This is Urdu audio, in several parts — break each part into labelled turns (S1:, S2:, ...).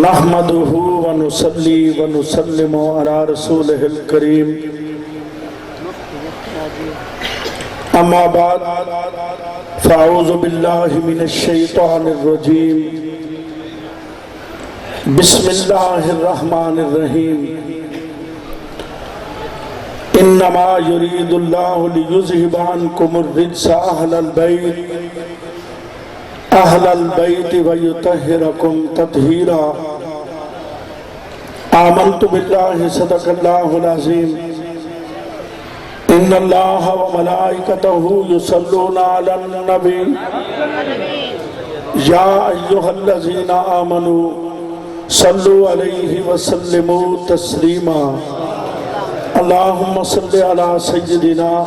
S1: نحمده ونصلي ونسلم على رسوله الكريم اما بعد فاعوذ بالله من الشيطان الرجيم بسم الله الرحمن الرحيم انما يريد الله ليذهب عنكم الرجس اهل البيت ويطهركم تطهيرا آمنت بالله صدق الله العظيم ان الله وملائكته يصلون على النبي يا ايها الذين آمنوا صلوا عليه وسلموا تسليما اللهم صل على سيدنا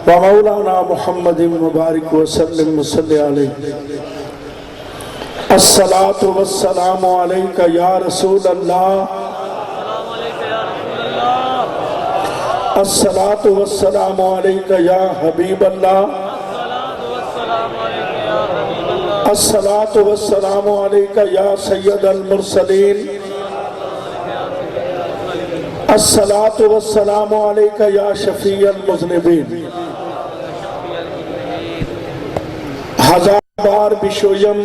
S1: ومولانا محمد مبارک وسلم وصلی علیہ الصلاة والسلام علیکہ یا رسول اللہ الصلاة والسلام علیکہ یا حبیب اللہ الصلاة والسلام علیکہ یا سید المرسلین الصلاة والسلام علیکہ یا شفیع المذنبین ہزار بار بشویم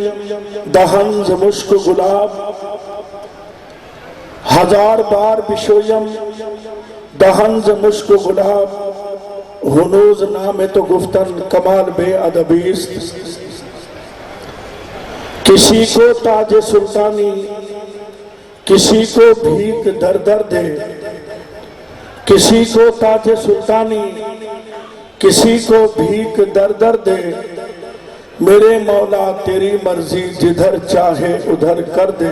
S1: دہن ز مشک گلاب ہزار بار بشویم دہن ز مشک گلاب ہنوز نام تو گفتن کمال بے ادبیست کسی کو تاج سلطانی کسی کو بھیک در در دے کسی کو تاج سلطانی کسی کو بھیک در در دے میرے مولا تیری مرضی جدھر چاہے ادھر کر دے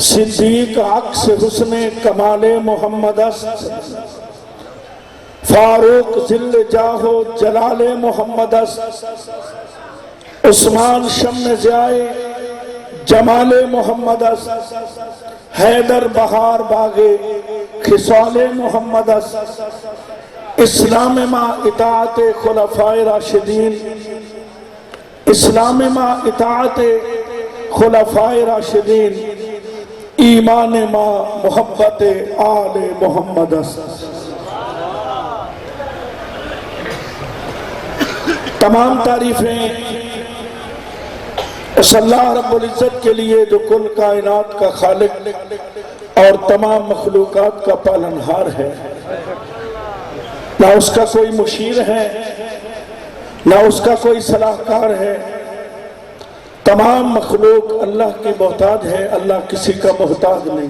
S1: صدیق عکس حسن کمال محمد است فاروق ذل جاہو جلال محمد است عثمان شم ضیائے جمال محمد است حیدر بہار باغے خصال محمد است اسلام ما اطاعت خلفاء راشدین اسلام ما اطاعت خلفاء راشدین ایمان ما محبت آل محمد است تمام تعریفیں اس اللہ رب العزت کے لیے جو کل کائنات کا خالق اور تمام مخلوقات کا پالنہار ہے نہ اس کا کوئی مشیر ہے نہ اس کا کوئی صلاحکار ہے تمام مخلوق اللہ کی محتاج ہے اللہ کسی کا محتاج نہیں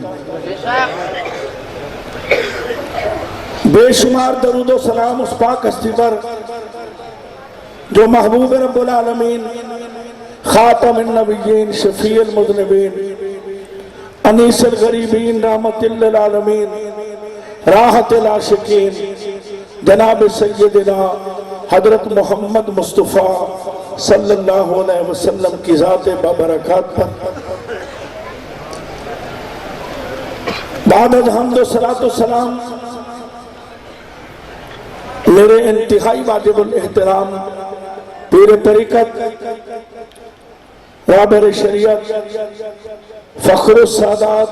S1: بے شمار درود و سلام اس پاک ہستی پر جو محبوب رب العالمین خاتم النبیین شفیع المذنبین انیس الغریبین رحمت للعالمین راحت العاشقین جناب سیدنا حضرت محمد مصطفیٰ صلی اللہ علیہ وسلم کی ذات بابرکات پر بعد از حمد و صلاۃ و سلام میرے انتہائی واجب الاحترام پیر طریقت رابر شریعت فخر السادات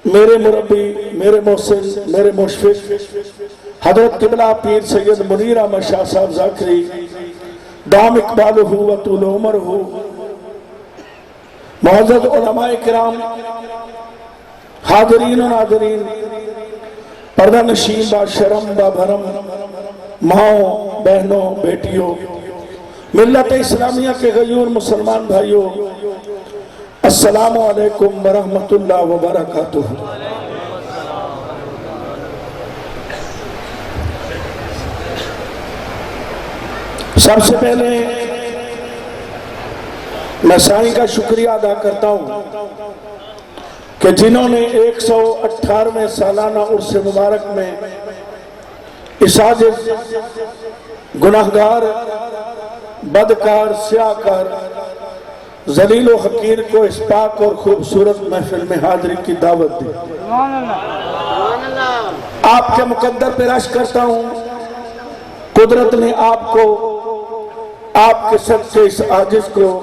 S1: میرے مربی میرے محسن میرے مشفق حضرت قبلہ پیر سید منیر احمد شاہ صاحب ذاکری دام اقبالہ و طول عمرہ معزز علماء کرام حاضرین و ناظرین پردہ نشین با شرم با بھرم ماؤں بہنوں بیٹیوں ملت اسلامیہ کے غیور مسلمان بھائیوں السلام علیکم ورحمت اللہ وبرکاتہ سب سے پہلے میں سائیں کا شکریہ ادا کرتا ہوں کہ جنہوں نے 118ویں سالانہ عرس مبارک میں اس عاجز گناہگار بدکار سیاہکار ذلیل و حقیر کو اس پاک اور خوبصورت محفل میں حاضری کی دعوت دی آپ کے مقدر پہ رشک کرتا ہوں قدرت نے آپ کو آپ کے سب سے اس عاجز کو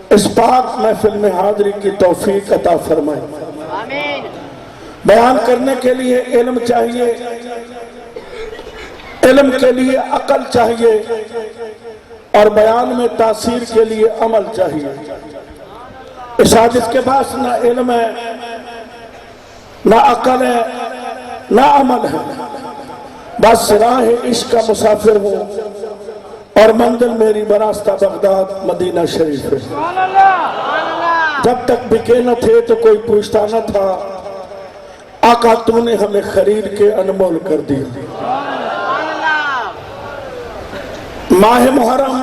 S1: اس پاک محفل میں حاضری کی توفیق عطا فرمائے۔
S2: آمین۔
S1: بیان کرنے کے لیے علم چاہیے، علم کے لیے عقل چاہیے، اور بیان میں تاثیر کے لیے عمل چاہیے۔ اس حادث کے پاس نہ علم ہے، نہ عقل ہے، نہ عمل ہے، بس راہ عشق کا مسافر ہوں، اور منزل میری براستہ بغداد مدینہ شریف ہے۔ جب تک بکے نہ تھے تو کوئی پوچھتا نہ تھا، آقا تو نے ہمیں خرید کے انمول کر دیا۔ ماہ محرم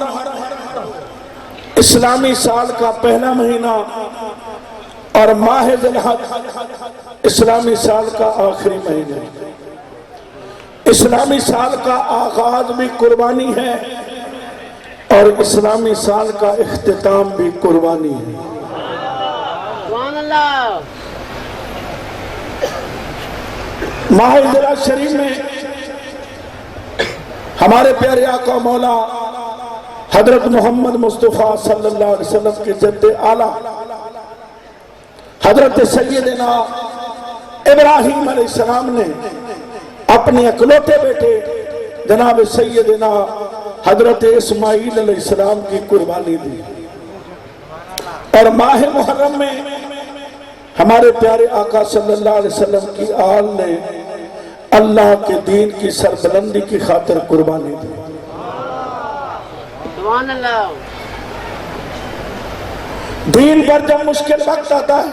S1: اسلامی سال کا پہلا مہینہ، اور ماہ ذی الحج اسلامی سال کا آخری مہینہ۔ اسلامی سال کا آغاز بھی قربانی ہے، اور اسلامی سال کا اختتام بھی قربانی ہے۔
S2: سبحان اللہ۔
S1: ماہ ذی الحج شریف میں ہمارے پیارے آقا مولا حضرت محمد مصطفیٰ صلی اللہ علیہ وسلم کے جد اعلیٰ حضرت سیدنا ابراہیم علیہ السلام نے اپنے اکلوتے بیٹے جناب سیدنا حضرت اسماعیل علیہ السلام کی قربانی دی، اور ماہ محرم میں ہمارے پیارے آقا صلی اللہ علیہ وسلم کی آل نے اللہ کے دین کی سربلندی کی خاطر قربانی دی۔
S2: سبحان اللہ۔
S1: دین پر جب مشکل وقت آتا ہے،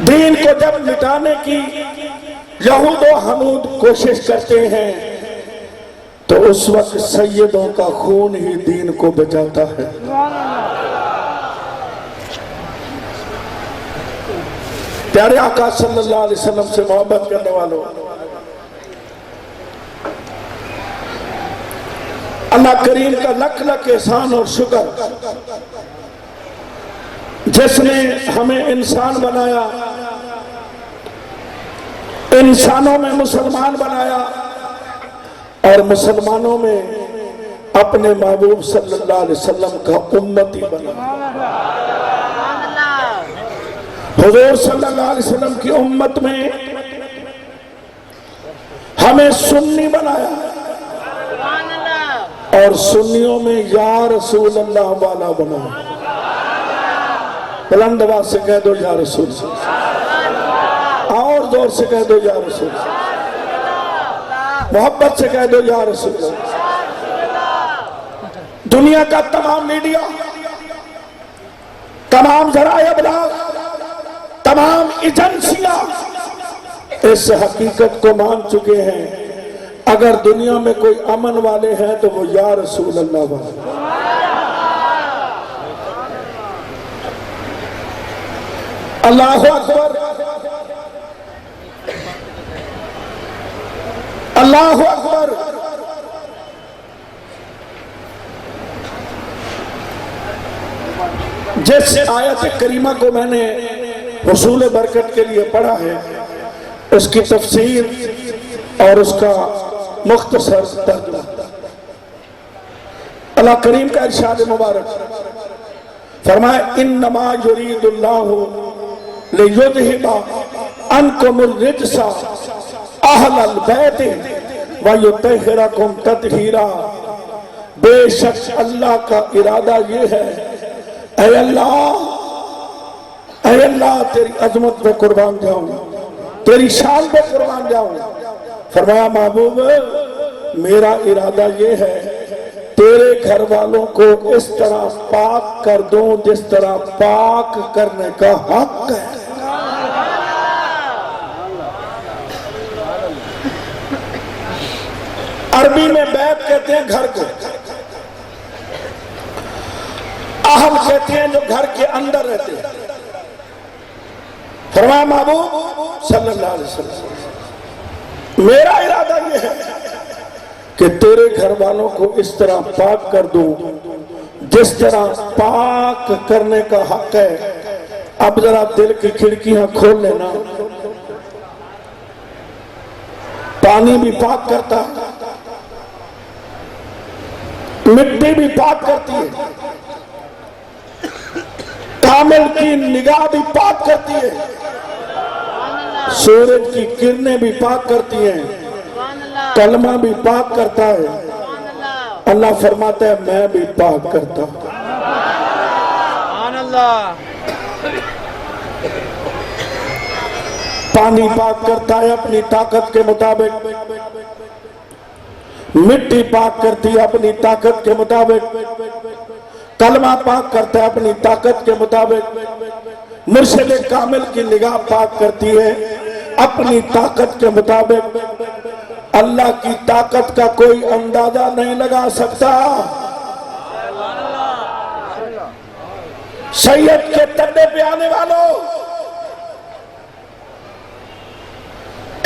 S1: دین کو جب مٹانے کی یہود و حنود کوشش کرتے ہیں، تو اس وقت سیدوں کا خون ہی دین کو بچاتا ہے۔ پیارے آقا صلی اللہ علیہ وسلم سے محبت کرنے والوں، اللہ کریم کا لکھ لکھ احسان اور شکر، جس نے ہمیں انسان بنایا، انسانوں میں مسلمان بنایا، اور مسلمانوں میں اپنے محبوب صلی اللہ علیہ وسلم کا امتی بنایا۔ حضور صلی اللہ علیہ وسلم کی امت میں ہمیں سنی بنایا، اور سنیوں میں یا رسول اللہ والا بنایا۔ بلند آواز سے کہہ دو یا رسول اللہ، اور زور سے کہہ دو یا رسول اللہ، محبت سے کہہ دو یا رسول اللہ۔ دنیا کا تمام میڈیا، تمام ذرائع ابلاغ، تمام ایجنسیاں اس حقیقت کو مان چکے ہیں، اگر دنیا میں کوئی امن والے ہیں تو وہ یا رسول اللہ والے۔ اللہ اکبر، اللہ اکبر۔ جس آیت کریمہ کو میں نے حصول برکت کے لیے پڑھا ہے، اس کی تفسیر اور اس کا مختصر ترجمہ، اللہ کریم کا ارشاد مبارک فرمائے، انما یرید اللہ لیذہب عنکم الرجس اہل البیت ویطہرکم تطہیرا۔ بے شک اللہ کا ارادہ یہ ہے، اے اللہ تیری عظمت پہ قربان جاؤں، تیری شان پہ قربان جاؤں۔ فرمایا محبوب میرا ارادہ یہ ہے تیرے گھر والوں کو اس طرح پاک کر دوں جس طرح پاک کرنے کا حق ہے۔ عربی میں بیت کہتے ہیں گھر کو، اہل کہتے ہیں جو گھر کے اندر رہتے ہیں۔ فرمایا محبوب صلی اللہ علیہ وسلم میرا ارادہ یہ ہے کہ تیرے گھر والوں کو اس طرح پاک کر دوں جس طرح پاک کرنے کا حق ہے۔ اب ذرا دل کی کھڑکیاں کھول لینا، پانی بھی پاک کرتا ہے، مٹی بھی پاک کرتی ہے، کامل کی نگاہ بھی پاک کرتی ہے، سورج کی کرنیں بھی پاک کرتی ہیں، کلمہ بھی پاک کرتا ہے۔ اللہ فرماتا ہے میں بھی پاک کرتا ہوں۔ پانی پاک کرتا ہے اپنی طاقت کے مطابق، مٹی پاک کرتی ہے اپنی طاقت کے مطابق، کلمہ پاک کرتا ہے اپنی طاقت کے مطابق، مرشد کامل کی نگاہ پاک کرتی ہے اپنی طاقت کے مطابق۔ اللہ کی طاقت کا کوئی اندازہ نہیں لگا سکتا۔ سید کے تڈے پہ آنے والوں،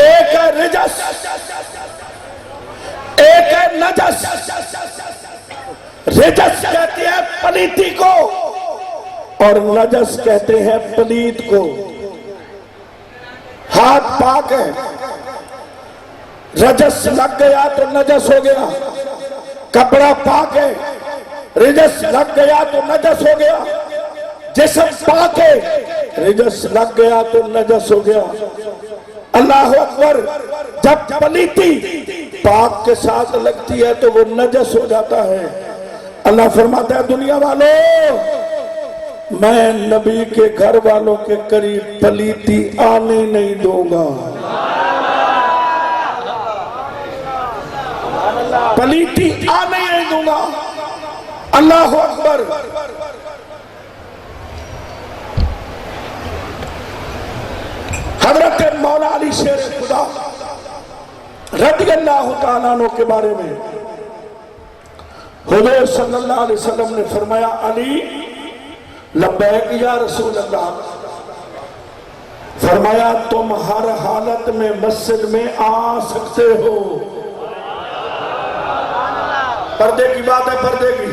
S1: ایک ہے رجس، ایک ہے نجس۔ رجس کہتے ہیں پلیتی کو اور نجس کہتے ہیں پلیت کو۔ ہاتھ پاک ہے، رجس لگ گیا تو نجس ہو گیا، کپڑا پاک ہے، رجس لگ گیا تو نجس ہو گیا، جسم پاک ہے، رجس لگ گیا تو نجس ہو گیا۔ اللہ اکبر، جب پلیتی پاک کے ساتھ لگتی ہے تو وہ نجس ہو جاتا ہے۔ اللہ فرماتا ہے دنیا والوں، میں نبی کے گھر والوں کے قریب پلیتی آنے نہیں دوں گا، پلیتی آنے نہیں دوں گا۔ اللہ اکبر۔ حضرت مولا علی شیر خدا رضی اللہ تعالیٰ عنہ کے بارے میں حضور صلی اللہ علیہ وسلم نے فرمایا، علی لبیک یا رسول اللہ۔ فرمایا تم ہر حالت میں مسجد میں آ سکتے ہو۔ پردے کی بات ہے، پردے کی۔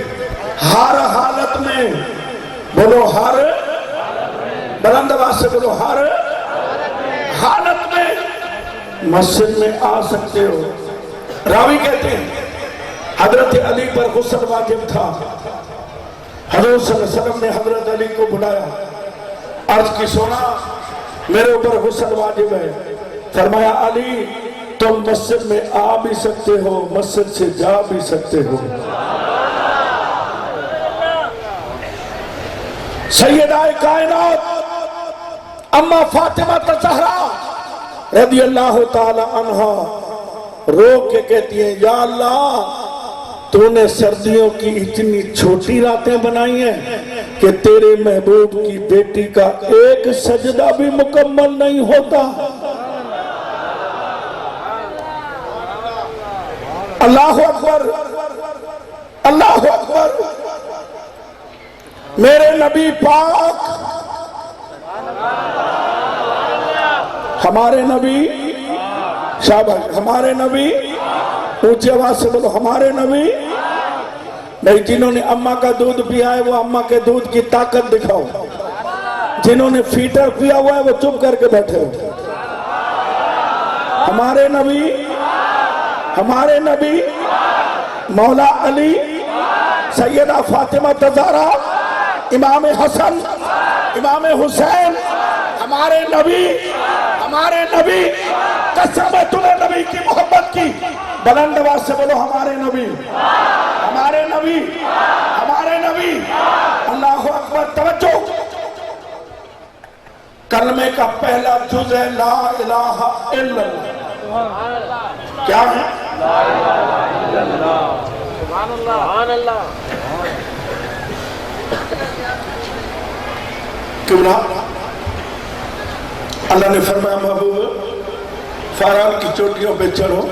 S1: ہر حالت میں، بولو ہر، بلند آواز سے بولو ہر حالت میں مسجد میں آ سکتے ہو۔ راوی کہتے ہیں حضرت علی پر غسل واجب تھا، حضور صلی اللہ علیہ وسلم نے حضرت علی کو بلایا، عرض کی سونا میرے اوپر غسل واجب ہے۔ فرمایا علی تم مسجد میں آ بھی سکتے ہو، مسجد سے جا بھی سکتے ہو۔ سیدہ کائنات اما فاطمہ الزہرا رضی اللہ تعالی عنہ رو کے کہتی ہیں، یا اللہ تو نے سردیوں کی اتنی چھوٹی راتیں بنائی ہیں کہ تیرے محبوب کی بیٹی کا ایک سجدہ بھی مکمل نہیں ہوتا۔ اللہ اکبر، اللہ اکبر۔ میرے نبی پاک، ہمارے نبی، شاباش، ہمارے نبی، اونچی آواز سے بولو ہمارے نبی۔ نہیں، جنہوں نے اماں کا دودھ پیا ہے وہ اماں کے دودھ کی طاقت دکھاؤ، جنہوں نے فیٹر پیا ہوا ہے وہ چپ کر کے بیٹھے ہو۔ ہمارے نبی، ہمارے نبی، مولا علی، سیدہ فاطمہ الزہرا، امام حسن، امام حسین، ہمارے نبی، ہمارے نبی۔ قسم ہے تمہیں نبی کی محبت کی، بلند آواز سے بولو ہمارے نبی، ہمارے نبی، ہمارے نبی۔ اللہ اکبر۔ توجہ، کلمے کا پہلا جز ہے لا الہ الا اللہ۔ کیا ہے؟ لا الہ الا اللہ۔ سبحان اللہ، سبحان اللہ۔ کیوں نہ اللہ نے فرمایا محبوب فاران کی چوٹیوں پہ چڑھو،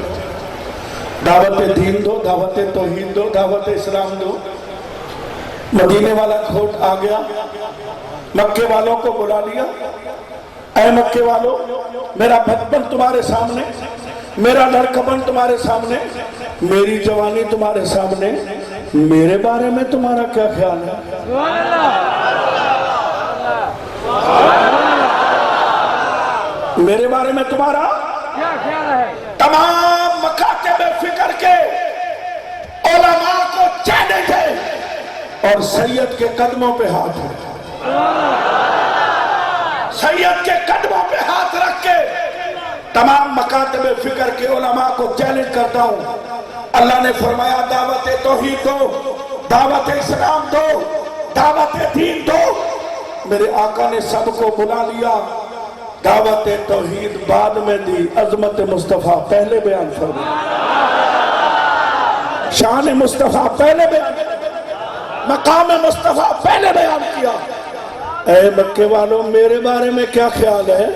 S1: دعوت دین دو، دعوت توحید دو، دعوت اسلام دو۔ مدینے والا کھوٹ آ گیا، مکے والوں کو بلا لیا، اے مکے والوں میرا بچپن تمہارے سامنے، میرا لڑکپن تمہارے سامنے، میری جوانی تمہارے سامنے، میرے بارے میں تمہارا کیا خیال ہے؟ میرے بارے میں تمہارا کیا خیال ہے؟ تمام مکاتب فکر کے علماء کو چیلنج اور سید کے قدموں پہ ہاتھ رکھ، سید کے قدموں پہ ہاتھ رکھ کے تمام مکاتب فکر کے علماء کو چیلنج کرتا ہوں۔ اللہ نے فرمایا دعوت توحید دو، دعوت اسلام دو، دعوت دین دو۔ میرے آقا نے سب کو بلا لیا، دعوت توحید بعد میں دی، عظمت مصطفیٰ پہلے بیان فرمایا، شان مصطفیٰ پہلے بیان، مقام مصطفیٰ پہلے بیان کیا۔ اے مکے والوں میرے بارے میں کیا خیال ہے؟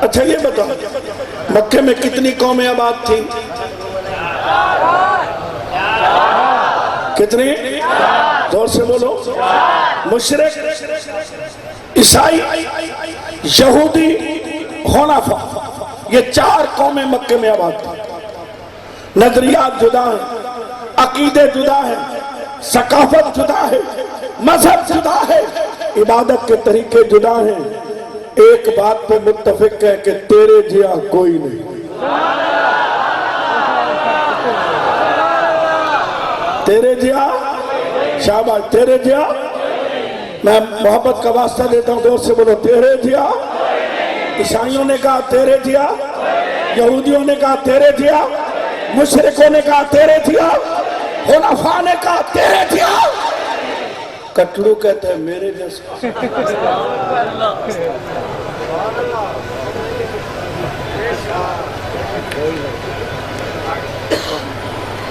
S1: اچھا یہ بتاؤ مکے میں کتنی قومیں آباد تھیں؟ کتنی؟ زور سے بولو۔ مشرک، عیسائی، یہودی، حنفا، یہ 4 قومیں مکے میں آباد تھیں۔ نظریات جدا ہیں، عقیدے جدا ہیں، ثقافت جدا ہے، مذہب جدا ہے، عبادت کے طریقے جدا ہیں۔ ایک بات پہ متفق ہے کہ تیرے جیا کوئی نہیں، تیرے جیا، شاباش، تیرے جیا، میں محبت کا واسطہ دیتا ہوں، دور سے بولو تیرے جیا۔ عیسائیوں نے کہا تیرے جیا، یہودیوں نے کہا تیرے جیا، مشرکوں نے کہا تیرے جیا، حنفاء نے کہا تیرے جیا، کٹڑو کہتا ہے میرے جیسا۔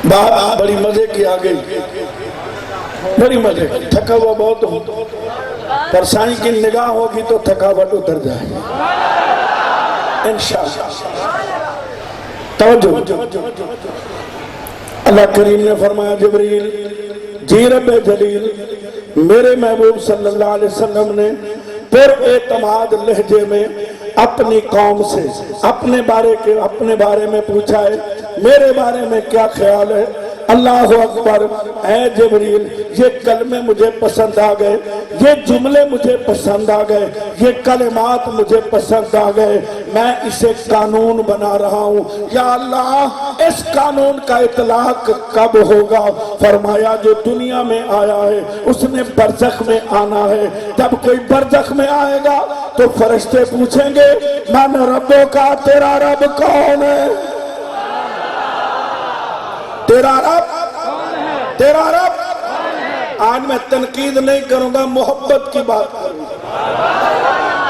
S1: بات بڑی مزے کی آ گئی، بڑی مزے کی، تھکا ہوا بہت ہو، پر سائیں کی نگاہ ہوگی تو تھکاوٹ اتر جائے گی انشاءاللہ۔ توجہ، اللہ کریم نے فرمایا جبریل جی رب جلیل، میرے محبوب صلی اللہ علیہ وسلم نے پر اعتماد لہجے میں اپنی قوم سے اپنے بارے میں پوچھا ہے، میرے بارے میں کیا خیال ہے؟ اللہ اکبر، اے جبریل یہ کلمے مجھے پسند آ گئے، یہ جملے مجھے پسند آ گئے، یہ کلمات مجھے پسند آ گئے، میں اسے قانون بنا رہا ہوں۔ یا اللہ اس قانون کا اطلاق کب ہوگا؟ فرمایا جو دنیا میں آیا ہے اس نے برزخ میں آنا ہے، جب کوئی برزخ میں آئے گا تو فرشتے پوچھیں گے من ربوں کا، تیرا رب کون ہے؟ تیرا رب، تیرا رب۔ آج میں تنقید نہیں کروں گا، محبت کی بات کروں گا،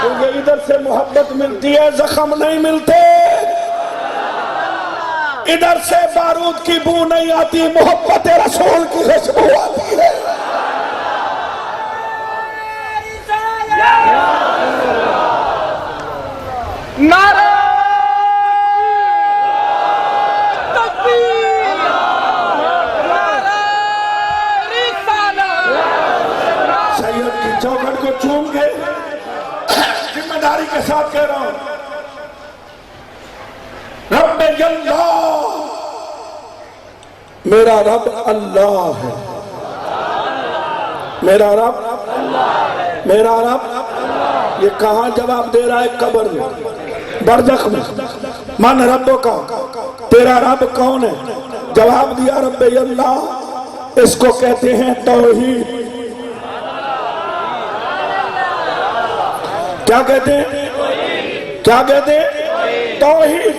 S1: کیونکہ ادھر سے محبت ملتی ہے، زخم نہیں ملتے، ادھر سے بارود کی بو نہیں آتی، محبت رسول کی خوشبو آتی ہے۔
S3: نعرہ
S1: چوکھٹ کو چوم کے ذمہ داری کے ساتھ کہہ رہا ہوں، رب اللہ، میرا رب اللہ ہے، میرا رب، میرا رب۔ یہ کہاں جواب دے رہا ہے؟ قبر میں، برزخ میں۔ من ربوں کا، تیرا رب کون ہے؟ جواب دیا رب اللہ، اس کو کہتے ہیں توحید۔ کیا کہتے ہیں؟ کیا کہتے ہیں؟ توحید۔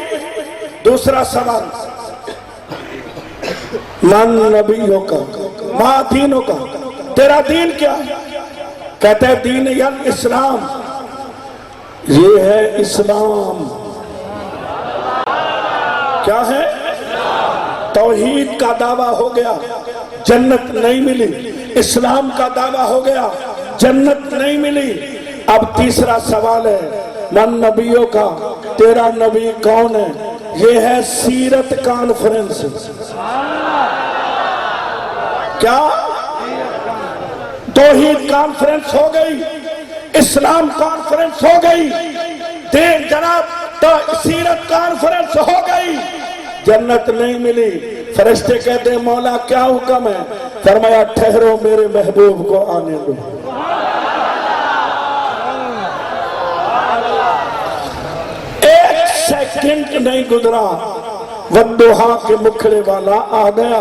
S1: دوسرا سوال، من نبیوں کا، ما دینوں کا، تیرا دین کیا ہے؟ کہتے ہیں دین اسلام، یہ ہے اسلام۔ کیا ہے؟ توحید کا دعویٰ ہو گیا، جنت نہیں ملی۔ اسلام کا دعویٰ ہو گیا، جنت نہیں ملی۔ اب تیسرا سوال ہے، من نبیوں کا، تیرا نبی کون ہے؟ یہ ہے سیرت کانفرنس۔ کیا؟ توحید کانفرنس ہو گئی، اسلام کانفرنس ہو گئی، دین جناب تو سیرت کانفرنس ہو گئی، جنت نہیں ملی۔ فرشتے کہتے ہیں مولا کیا حکم ہے؟ فرمایا ٹھہرو میرے محبوب کو آنے دو۔ سیکنڈ نہیں گزرا، والضحیٰ کے مکھڑے والا آ گیا۔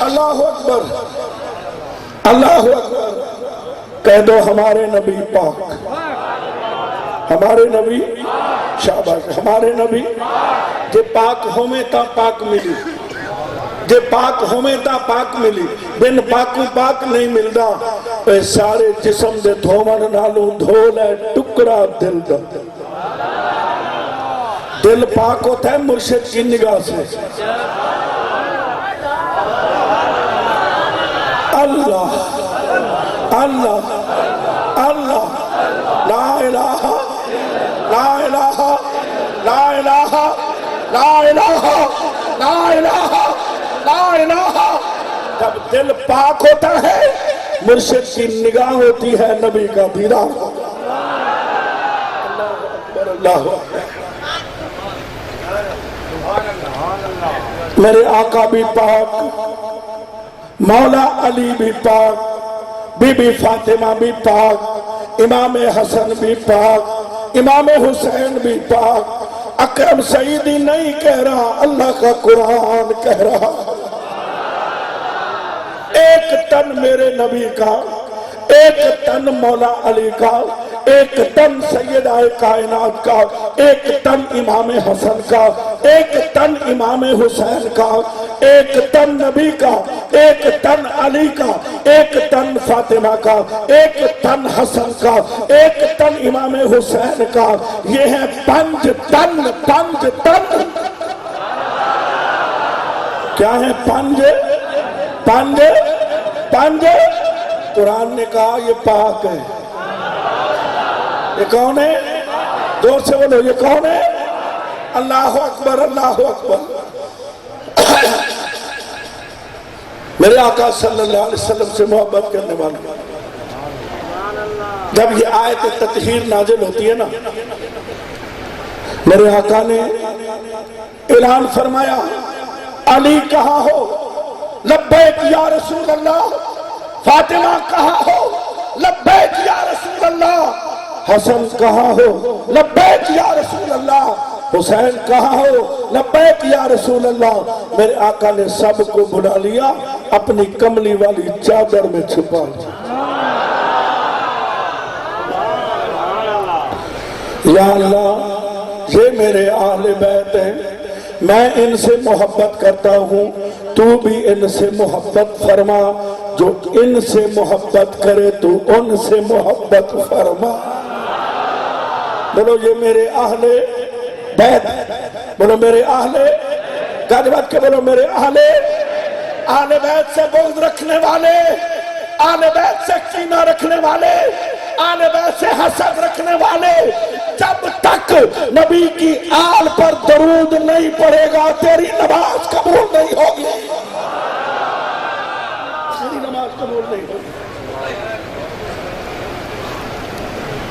S2: اللہ
S1: اللہ اکبر اللہ اکبر کہہ دو ہمارے نبی پاک ہمارے نبی شاباش ہمارے نبی جے پاک ہومیں تا پاک ملی جے پاک ہومیں تا پاک ملی بن پاکو پاک نہیں ملدا اے سارے جسم دے دھومن نالوں دھول ہے ٹکڑا دل دا دل پاک ہوتا ہے مرشد کی نگاہ سے اللہ اللہ اللہ لا الہ لا الہ لا الہ لا الہ لا الہ لا الہ جب دل پاک ہوتا ہے مرشد کی نگاہ ہوتی ہے نبی کا دیدار اللہ اکبر میرے آقا بھی پاک مولا علی بھی پاک بی بی فاطمہ بھی پاک امام حسن بھی پاک امام حسین بھی پاک اکرم سعیدی نہیں کہہ رہا اللہ کا قرآن کہہ رہا ایک تن میرے نبی کا ایک تن مولا علی کا ایک تن سیدہ کائنات کا ایک تن امام حسن کا ایک تن امام حسین کا ایک تن نبی کا ایک تن علی کا ایک تن فاطمہ کا ایک تن حسن کا ایک تن امام حسین کا یہ ہے پنج تن پنج تن کیا ہے پنج پنج پنج قرآن نے کہا یہ پاک ہے یہ کون ہے دور سے بولو یہ کون ہے اللہ اکبر اللہ اکبر میرے آقا صلی اللہ علیہ وسلم سے محبت کرنے والے جب یہ آیت تطہیر نازل ہوتی ہے نا میرے آقا نے اعلان فرمایا علی کہاں ہو لبیک یا رسول اللہ فاطمہ کہاں ہو لبیک یا رسول اللہ حسن کہاں ہو لبیک یا رسول اللہ حسین کہاں ہو لبیک یا رسول اللہ میرے آقا نے سب کو بلا لیا اپنی کملی والی چادر میں چھپا لیا یا اللہ یہ میرے اہل بیت ہیں میں ان سے محبت کرتا ہوں تو بھی ان سے محبت فرما جو ان سے محبت کرے تو ان سے محبت فرما بولو یہ میرے اہل بیت بولو میرے اہل گاجبات کے بولو میرے اہل بیت سے بغض رکھنے والے اہل بیت سے کینہ رکھنے والے اہل بیت سے حسد رکھنے والے جب تک نبی کی آل پر درود نہیں پڑے گا تیری نماز قبول نہیں ہوگی تیری نماز قبول نہیں ہوگی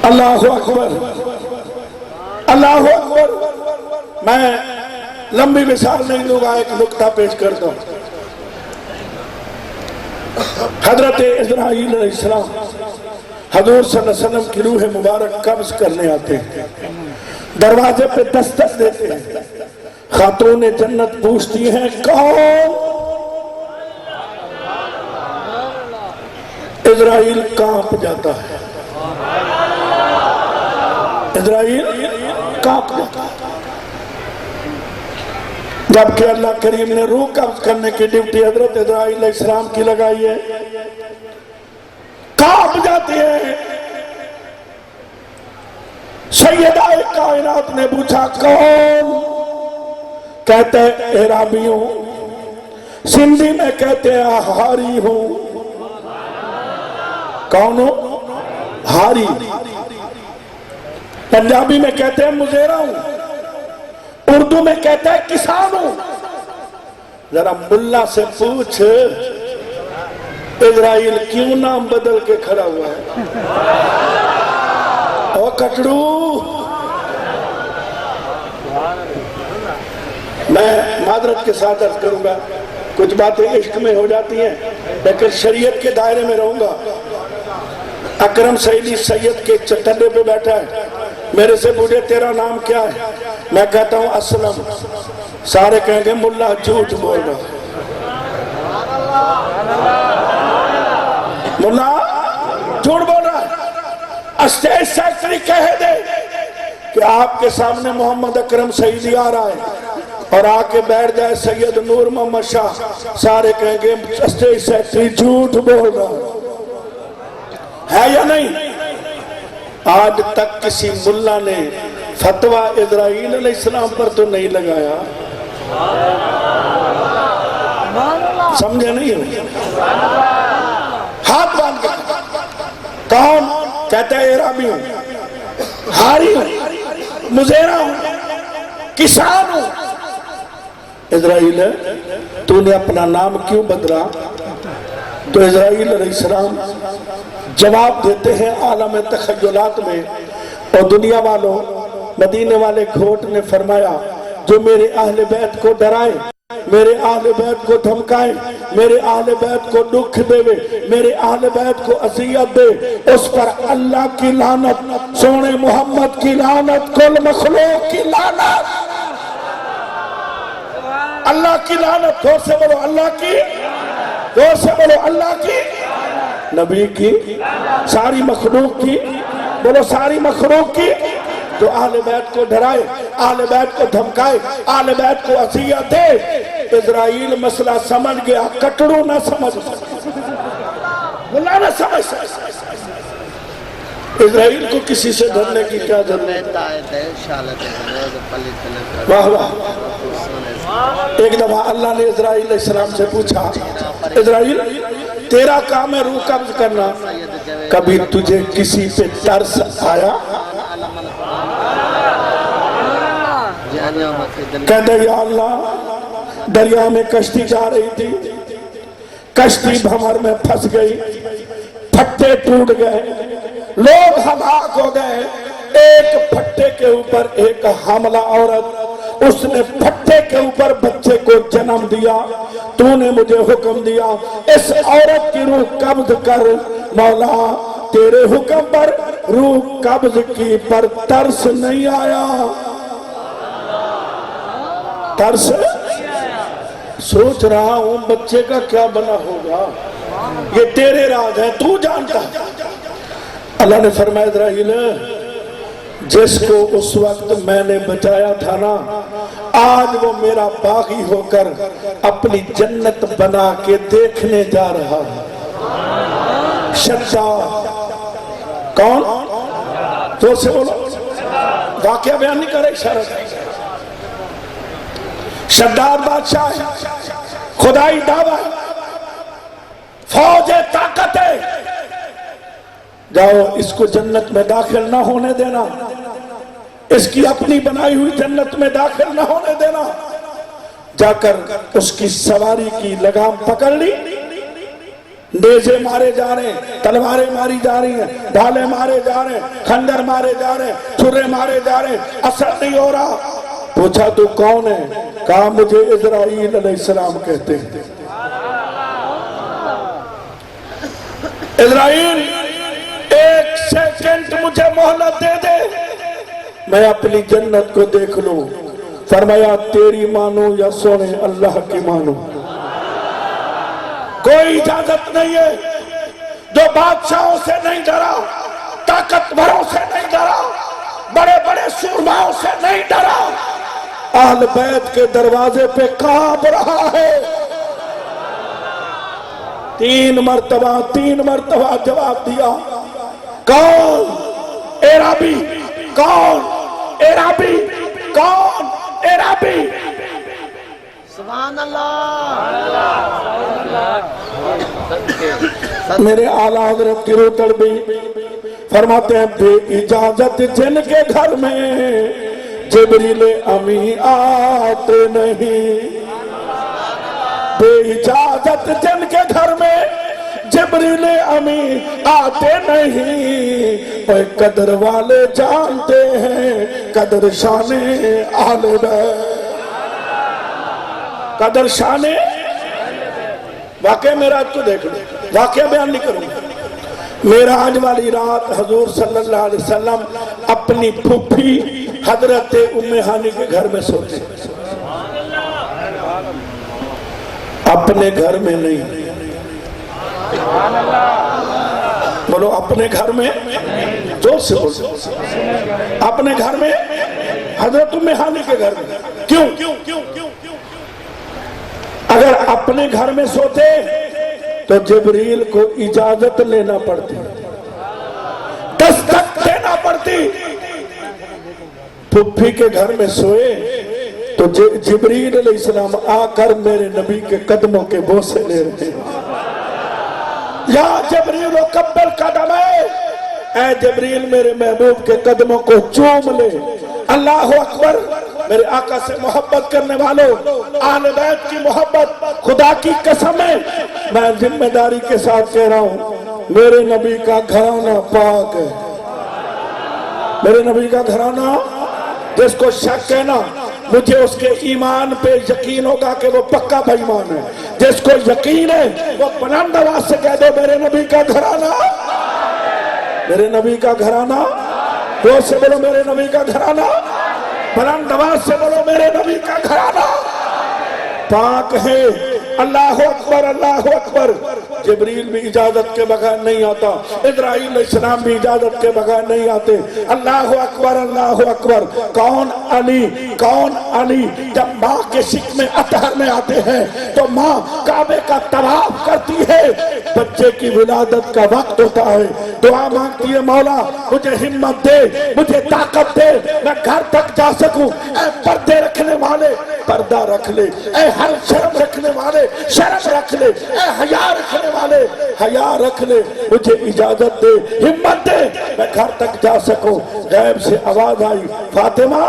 S1: اللہ اکبر اللہ اکبر میں لمبی مثال نہیں لوں گا ایک نقطہ پیش کرتا ہوں حضرت اسرائیل علیہ السلام حضور صلی اللہ علیہ وسلم کی روح مبارک قبض کرنے آتے ہیں دروازے پہ دستک دیتے ہیں خاتون جنت پوچھتی ہیں کون اسرائیل کانپ جاتا ہے اسرائیل کانپ جاتا ہے جبکہ اللہ کریم نے روح قبض کرنے کی ڈیوٹی حضرت اسرائیل علیہ السلام کی لگائی ہے کانپ جاتے ہیں سیدہ کائنات نے پوچھا کون کہتے اعرابیوں سندھی میں کہتے ہیں ہاری ہوں کون ہو ہاری پنجابی میں کہتے ہیں مزیرہ ہوں اردو میں کہتے ہیں کسان ہوں ذرا ملا سے پوچھ اسرائیل کیوں نام بدل کے کھڑا ہوا ہے او کٹڑو میں معذرت کے ساتھ عرض کروں گا کچھ باتیں عشق میں ہو جاتی ہیں لیکن شریعت کے دائرے میں رہوں گا اکرم سعیدی سید کے چٹلے پہ بیٹھا ہے میرے سے پوچھے تیرا نام کیا ہے میں کہتا ہوں اسلم سارے کہیں گے ملا جھوٹ بول رہا ہے، ملا جھوٹ بول رہا ہے۔ اسٹیج سیکٹری کہہ دے کہ آپ کے سامنے محمد اکرم سعیدی آ رہا ہے اور آ کے بیٹھ جائے سید نور محمد شاہ، سارے کہیں گے اسٹیج سیکٹری جھوٹ بول رہا ہے یا نہیں؟ آج تک کسی ملا نے فتویٰ اسرائیل علیہ السلام پر تو نہیں لگایا، سمجھے نہیں ہو؟ ہاتھ باندھ کے کون کہتا ہے عرابی ہوں، ہاری ہوں، مزیرہ ہوں، کسان ہوں۔ اسرائیل تو نے اپنا نام کیوں بدلا؟ تو اسرائیل علیہ السلام جواب دیتے ہیں عالم تخیلات میں، اور دنیا والوں مدینے والے گھوٹ نے فرمایا جو میرے اہل بیت کو ڈرائے، میرے اہل بیت کو دھمکائے، میرے اہل بیت کو دکھ دے، میرے اہل بیت کو اذیت دے، اس پر اللہ کی لعنت، سونے محمد کی لعنت، کل مخلوق کی لعنت، اللہ کی لعنت۔ دور سے بولو اللہ کی، دور سے بولو اللہ کی، نبی کی، ساری مخلوق کی، بولو ساری مخلوق کی۔ جو اہل بیت کو ڈرائے، اہل بیت کو دھمکائے، اہل بیت کو اذیت دے۔ اسرائیل مسئلہ سمجھ گیا، کٹڑو نہ سمجھ، ملا نہ سمجھ۔ اسرائیل کو کسی سے ڈرنے کی کیا ضرورت ہے؟ واہ واہ۔ ایک دفعہ اللہ نے اسرائیل علیہ السلام سے پوچھا، اسرائیل تیرا کام ہے روح قبض کرنا، کبھی تجھے کسی پہ ترس آیا؟ کہتے یا اللہ دریا میں کشتی جا رہی تھی، کشتی بھمر میں پھنس گئی، پھٹے ٹوٹ گئے، لوگ ہلاک ہو گئے، ایک پھٹے کے اوپر ایک حاملہ عورت، اس نے پھٹے کے اوپر بچے کو جنم دیا، تو نے مجھے حکم دیا اس عورت کی روح قبض کر، مولا تیرے حکم پر روح قبض کی پر ترس نہیں آیا، ترس سوچ رہا ہوں بچے کا کیا بنا ہوگا، یہ تیرے راز ہے، تو جانتا۔ اللہ نے فرمایا اسرائیل جس کو اس وقت میں نے بچایا تھا نا، آج وہ میرا باغی ہو کر اپنی جنت بنا کے دیکھنے جا رہا ہے۔ شداد کون؟ تو سے بولو، واقعہ بیان نہیں کرے، اشارہ کرے۔ شداد بادشاہ ہے، خدائی دعویٰ ہے، فوج طاقت ہے، جاؤ اس کو جنت میں داخل نہ ہونے دینا، اس کی اپنی بنائی ہوئی جنت میں داخل نہ ہونے دینا۔ جا کر اس کی سواری کی لگام پکڑ لی، نیزے مارے جا رہے ہیں، تلواریں ماری جا رہی ہیں، ڈھالے مارے جا رہے ہیں، خنجر مارے جا رہے ہیں، چھرے مارے جا رہے ہیں، اثر نہیں ہو رہا۔ پوچھا تو کون ہے؟ کہا مجھے اسرائیل علیہ السلام کہتے ہیں۔ اسرائیل ایک سیکنڈ مجھے مہلت دے دے، میں اپنی جنت کو دیکھ لوں۔ فرمایا تیری مانو یا سونے اللہ کی مانو، کوئی اجازت نہیں ہے۔ جو بادشاہوں سے نہیں ڈرا، طاقتوروں سے نہیں ڈرا، بڑے بڑے سورماؤں سے نہیں ڈرا، اہل بیت کے دروازے پہ کانپ رہا ہے۔ تین مرتبہ جواب دیا، کون؟ عرابی، کون؟ عرابی، کون؟ عرابی۔
S2: سبحان اللہ۔
S1: میرے اعلیٰ حضرت کی روح تڑپی، فرماتے ہیں بے اجازت جن کے گھر میں جبریل امی آتے نہیں، بے اجازت جن کے گھر میں جبریل امی آتے نہیں، اے قدر والے جانتے ہیں قدر شان اہل بیت، قدر شان۔ واقعہ میرا تو دیکھ لو، واقعہ بیان نہیں کروں گا۔ معراج والی رات حضور صلی اللہ علیہ وسلم اپنی پھوپھی حضرت ام ہانی کے گھر میں سوتے ہیں۔ اپنے گھر میں نہیں. بولو اپنے گھر میں, زور سے بولو, اپنے گھر میں, حضرت ام ہانی کے گھر میں. کیوں؟ اگر اپنے گھر میں سوتے تو جبریل کو اجازت لینا پڑتی, دستک دینا پڑتی. پھپھی کے گھر میں سوئے تو جبریل علیہ السلام آ کر میرے نبی کے قدموں کے بوسے لے رہے ہیں. یا جبریل قبل قدمے, اے جبریل میرے محبوب کے قدموں کو چوم لے. اللہ اکبر. میرے آقا سے محبت کرنے والوں, آل بیت کی محبت, خدا کی قسم ہے میں ذمہ داری کے ساتھ کہہ رہا ہوں, میرے نبی کا گھرانہ پاک ہے. میرے نبی کا گھرانہ, جس کو شک ہے نا, مجھے اس کے ایمان پہ یقین ہوگا کہ وہ پکا بے ایمان ہے. جس کو یقین ہے وہ بلند آواز سے کہہ دو میرے نبی کا گھرانہ, میرے نبی کا گھرانہ. وہ سے بولو میرے نبی کا گھرانہ, بلند آواز سے بولو میرے نبی کا گھرانہ پاک ہے. اللہ اکبر, اللہ اکبر. جبریل بھی اجازت کے بغیر نہیں آتا, اسرائیل علیہ السلام بھی اجازت کے بغیر نہیں آتے. اللہ اکبر, اللہ اکبر. کون علی, کون علی. جب ماں کے شک میں اطہر میں آتے ہیں تو ماں کعبے کا طواف کرتی ہے, بچے کی ولادت کا وقت ہوتا ہے, دعا مانگتی ہے مولا مجھے ہمت دے, مجھے طاقت دے, میں گھر تک جا سکوں. اے پردے رکھنے والے پردہ رکھ لے, اے ہر شرم رکھنے والے شرم رکھ لے, اے حیا رکھنے والے حیا رکھ لے, مجھے اجازت دے, ہمت دے, میں گھر تک جا سکوں. غیب سے آواز آئی, فاطمہ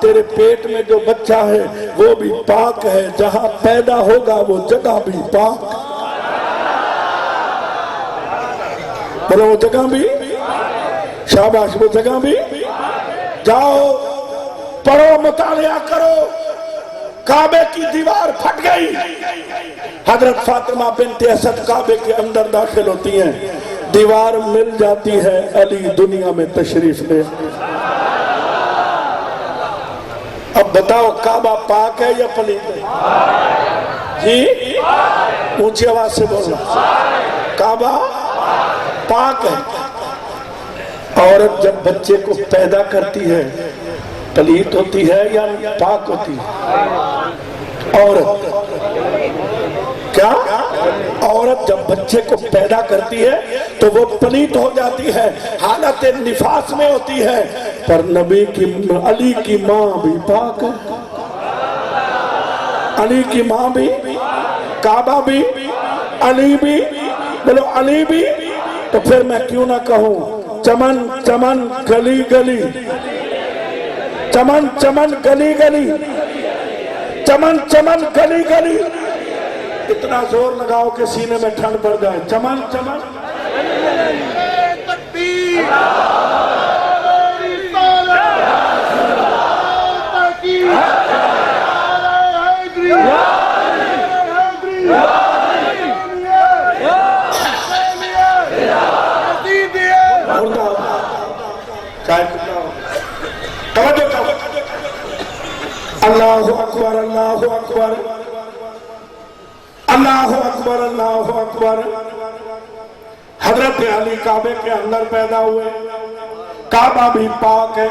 S1: تیرے پیٹ میں جو بچہ ہے وہ بھی پاک ہے, جہاں پیدا ہوگا وہ جگہ بھی پاک. بولو وہ جگہ بھی, شاباش, وہ جگہ بھی. جاؤ پڑھو, مطالعہ کرو. کعبے کی دیوار پھٹ گئی, حضرت فاطمہ بنت اسد کعبے کے اندر داخل ہوتی ہیں, دیوار مل جاتی ہے, علی دنیا میں تشریف لے. اب بتاؤ کعبہ پاک ہے یا پلید ہے؟ جی اونچی آواز سے بولنا, کعبہ پاک ہے. عورت جب بچے کو پیدا کرتی ہے پلیت ہوتی ہے یا پاک ہوتی ہے؟ عورت کیا, عورت جب بچے کو پیدا کرتی ہے تو وہ پلیت ہو جاتی ہے, حالت نفاس میں ہوتی ہے. پر نبی کی, علی کی ماں بھی پاک ہے, علی کی ماں بھی, کعبہ بھی, علی بھی. بولو علی بھی. تو پھر میں کیوں نہ کہوں چمن چمن گلی گلی, چمن چمن گلی گلی, چمن چمن گلی گلی. اتنا زور لگاؤ کہ سینے میں ٹھنڈ پڑ جائے. چمن چمن
S2: تکبیر,
S1: اللہ اکبر, اللہ اکبر, اللہ اکبر, اللہ اکبر. حضرت علی کعبے کے اندر پیدا ہوئے, کعبہ بھی پاک ہے.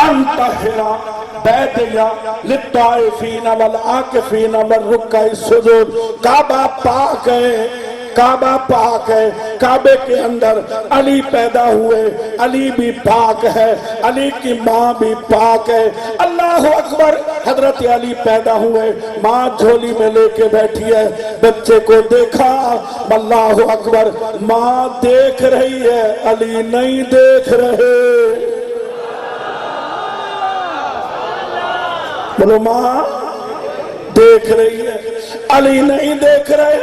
S1: انتہرا بیدیا للطائفین والعاکفین والرکع السجود. کعبہ پاک ہے, کعبہ پاک ہے. کعبے کے اندر علی پیدا ہوئے, علی بھی پاک ہے, علی کی ماں بھی پاک ہے. اللہ اکبر. حضرت علی پیدا ہوئے, ماں جھولی میں لے کے بیٹھی ہے, بچے کو دیکھا. اللہ اکبر. ماں دیکھ رہی ہے, علی نہیں دیکھ رہے. بولو ماں دیکھ رہی ہے, علی نہیں دیکھ رہے.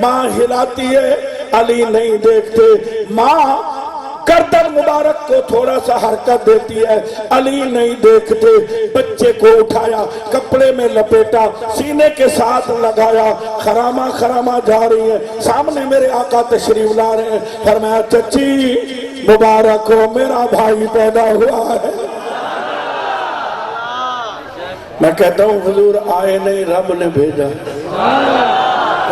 S1: ماں ہلاتی ہے, علی نہیں دیکھتے. ماں گردن مبارک کو تھوڑا سا حرکت دیتی ہے, علی نہیں دیکھتے. بچے کو اٹھایا, کپڑے میں لپیٹا, سینے کے ساتھ لگایا, خرامہ خرامہ جا رہی ہے. سامنے میرے آقا تشریف لا رہے ہیں. فرمایا چچی مبارک ہو, میرا بھائی پیدا ہوا ہے. میں کہتا ہوں حضور آئے نہیں, رب نے بھیجا.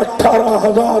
S1: 18,000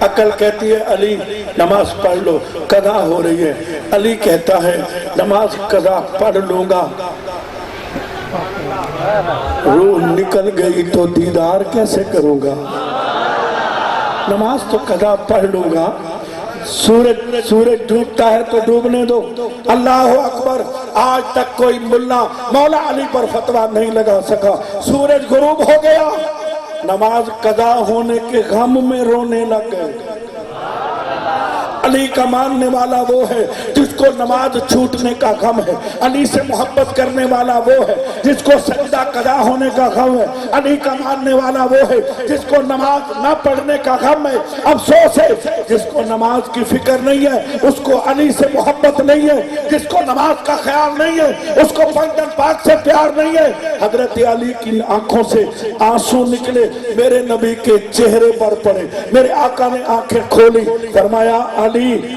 S1: عقل کہتی ہے علی نماز پڑھ لو، قضا ہو رہی ہے، علی کہتا ہے نماز قضا پڑھ لوں گا، روح نکل گئی تو دیدار کیسے کروں گا، نماز تو قضا پڑھ لوں گا، سورج ڈوبتا ہے تو ڈوبنے دو، اللہ اکبر۔ آج تک کوئی ملا مولا علی پر فتویٰ نہیں لگا سکا، سورج غروب ہو گیا، نماز قضا ہونے کے غم میں رونے لگ گئے۔ علی کا ماننے والا وہ ہے جس کو نماز چھوٹنے کا غم ہے، علی سے محبت کرنے والا وہ ہے جس کو سجدہ قضا ہونے کا غم ہے، علی کا ماننے والا وہ ہے جس کو نماز نہ پڑھنے کا غم ہے۔ افسوس ہے جس کو نماز کی فکر نہیں ہے، اس کو علی سے محبت نہیں ہے، جس کو نماز کا خیال نہیں ہے، اس کو پنجن پاک سے پیار نہیں ہے۔ حضرت علی کی آنکھوں سے آنسو نکلے، میرے نبی کے چہرے پر پڑے، میرے آقا نے آنکھیں کھولی، فرمایا علی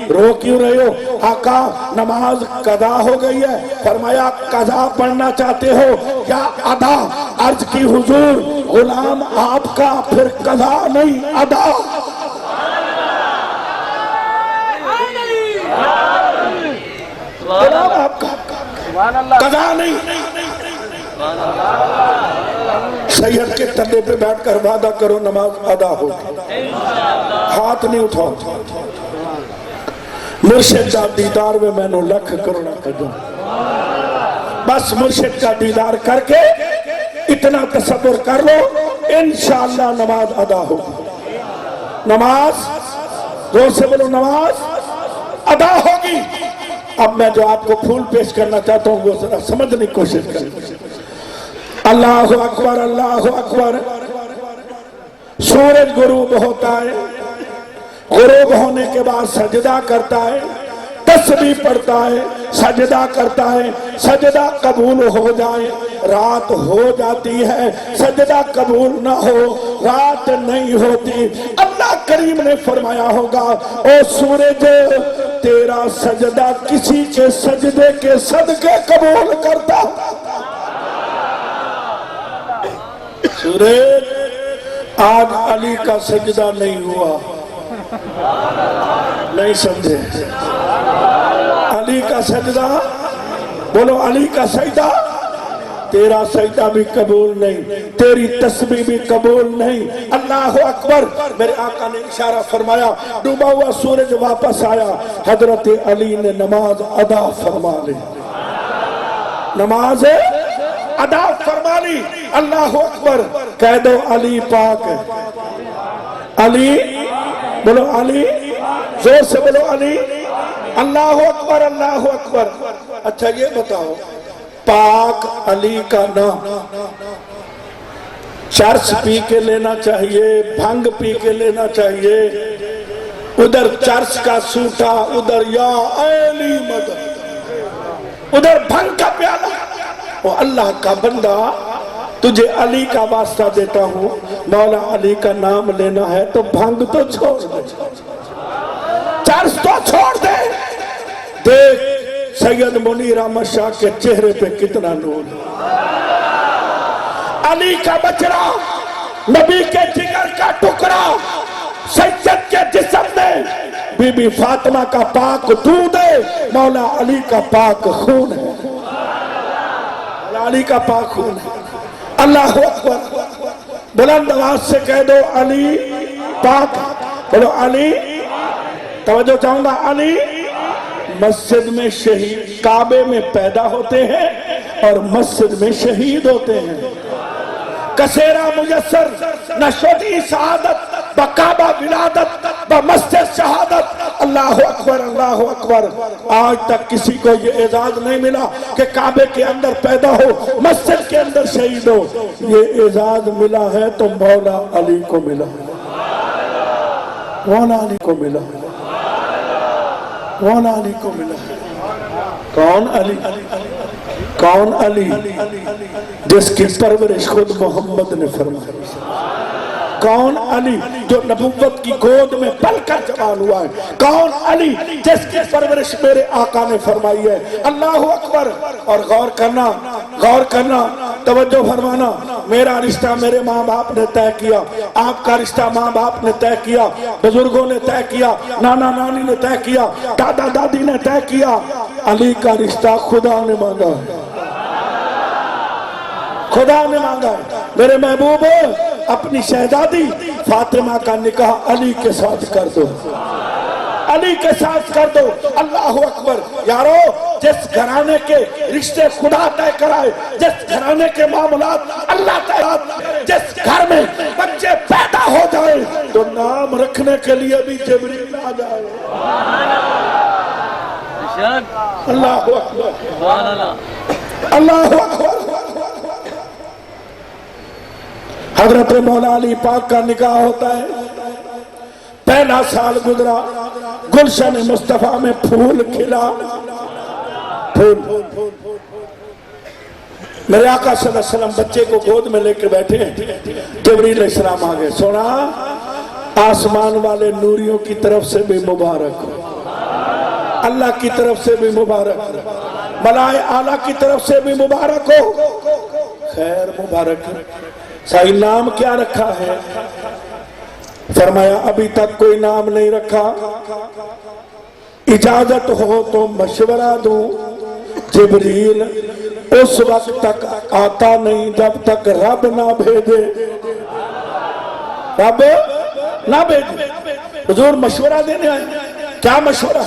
S1: رو کیوں رہے ہو؟ آقا نماز قضا ہو گئی ہے۔ فرمایا قضا پڑھنا چاہتے ہو یا ادا؟ عرض کی حضور غلام آپ کا پھر قضا نہیں ادا۔ غلام آپ کا قضا نہیں، سید کے تلے پہ بیٹھ کر وعدہ کرو نماز ادا ہوگی، ہاتھ نہیں اٹھاؤ۔ مرشد کا دیدار میں میں نے لکھ کروڑا کر بس مرشد کا دیدار کر کے اتنا تصور کر لو، انشاءاللہ نماز ادا ہوگی، نماز زور سے بولو نماز ادا ہوگی۔ اب میں جو آپ کو پھول پیش کرنا چاہتا ہوں وہ ذرا سمجھنے کی کوشش کریں۔ اللہ اکبر اللہ اکبر۔ سورج غروب ہوتا ہے، غروب ہونے کے بعد سجدہ کرتا ہے، تسبیح پڑھتا ہے، سجدہ کرتا ہے، سجدہ قبول ہو جائے، رات ہو جاتی ہے، سجدہ قبول نہ ہو، رات نہیں ہوتی۔ اللہ کریم نے فرمایا ہوگا او سورج تیرا سجدہ کسی کے سجدے کے صدقے قبول کرتا۔ سورج آج علی کا سجدہ نہیں ہوا، نہیں سمجھے؟ علی کا سجدہ، بولو علی کا سجدہ، تیرا سجدہ بھی قبول نہیں، تیری تسبیح بھی قبول نہیں۔ اللہ اکبر۔ میرے آقا نے اشارہ فرمایا، ڈوبا ہوا سورج واپس آیا، حضرت علی نے نماز ادا فرما لی، نماز ادا فرما لی۔ اللہ اکبر۔ کہہ دو علی پاک، علی، بولو علی، زور سے بولو علی۔ اللہ اکبر اللہ اکبر۔ اچھا یہ بتاؤ، پاک علی کا نام چرس پی کے لینا چاہیے، بھنگ پی کے لینا چاہیے؟ ادھر چرس کا سوٹا، ادھر یا علی مدد، ادھر بھنگ کا پیالہ۔ وہ اللہ کا بندہ، تجھے علی کا واسطہ دیتا ہوں، مولا علی کا نام لینا ہے تو بھنگ تو چھوڑ دے، چرس تو چھوڑ دے۔ دیکھ سید منیر احمد شاہ کے چہرے پہ کتنا نور، علی کا بچڑا، نبی کے جگر کا ٹکڑا، سید کے جسم میں بی بی فاطمہ کا پاک دودھ ہے، مولا علی کا پاک خون ہے، مولا علی کا پاک خون ہے۔ اللہ اکبر۔ بلند آواز سے کہہ دو علی پاک، بولو علی، توجہ چاہوں گا، علی مسجد میں شہید، کعبے میں پیدا ہوتے ہیں اور مسجد میں شہید ہوتے ہیں۔ کسیرہ میسر نشودی سعادت بکعبہ ولادت بمسجد شہادت۔ اللہ اکبر اللہ اکبر۔ آج تک کسی کو یہ اعزاز نہیں ملا کہ کعبے کے اندر پیدا ہو، مسجد کے اندر شہید ہو۔ یہ اعزاز ملا ہے تو مولا علی کو ملا، مولا علی کو ملا، مولا علی کو ملا۔ کون علی؟ کون علی؟ جس کی پرورش خود محمد نے فرمائی، کون علی جو نبوت کی گود میں پل کر جوان ہوا ہے؟ کون علی جس کی پرورش میرے آقا نے فرمائی ہے؟ اللہ اکبر۔ اور غور کرنا، توجہ فرمانا، میرا رشتہ میرے ماں باپ نے طے کیا، آپ کا رشتہ ماں باپ نے طے کیا، بزرگوں نے طے کیا، نانا نانی نے طے کیا، دادا دادی نے طے کیا۔ علی کا رشتہ خدا نے مانگا ہے، خدا نے مانگا ہے۔ میرے محبوب اپنی شہزادی فاطمہ کا نکاح علی کے ساتھ کر دو، علی کے ساتھ کر دو۔ اللہ اکبر۔ یارو، جس گھرانے کے رشتے خدا طے کرائے، جس گھرانے کے معاملات اللہ طے کرائے، جس گھر میں بچے پیدا ہو جائے تو نام رکھنے کے لیے بھی جبریل آ جائے۔ اللہ اکبر، اللہ اکبر۔ حضرت مولا علی پاک کا نکاح ہوتا ہے، پہلا سال گزرا، گلشن مصطفیٰ میں پھول کھلا، پھول۔ میرے آقا صلی اللہ علیہ وسلم بچے کو گود میں لے کے بیٹھے ہیں، جبریل علیہ السلام آگئے، سونا آسمان والے نوریوں کی طرف سے بھی مبارک ہو، اللہ کی طرف سے بھی مبارک ہو، ملائے اعلیٰ کی طرف سے بھی مبارک ہو۔ خیر مبارک ہے۔ صحیح نام کیا رکھا ہے؟ فرمایا ابھی تک کوئی نام نہیں رکھا، اجازت ہو تو مشورہ دوں۔ جبریل اس وقت تک آتا نہیں جب تک رب نہ بھیجے، رب نہ بھیجے۔ حضور مشورہ دینے آئے۔ کیا مشورہ؟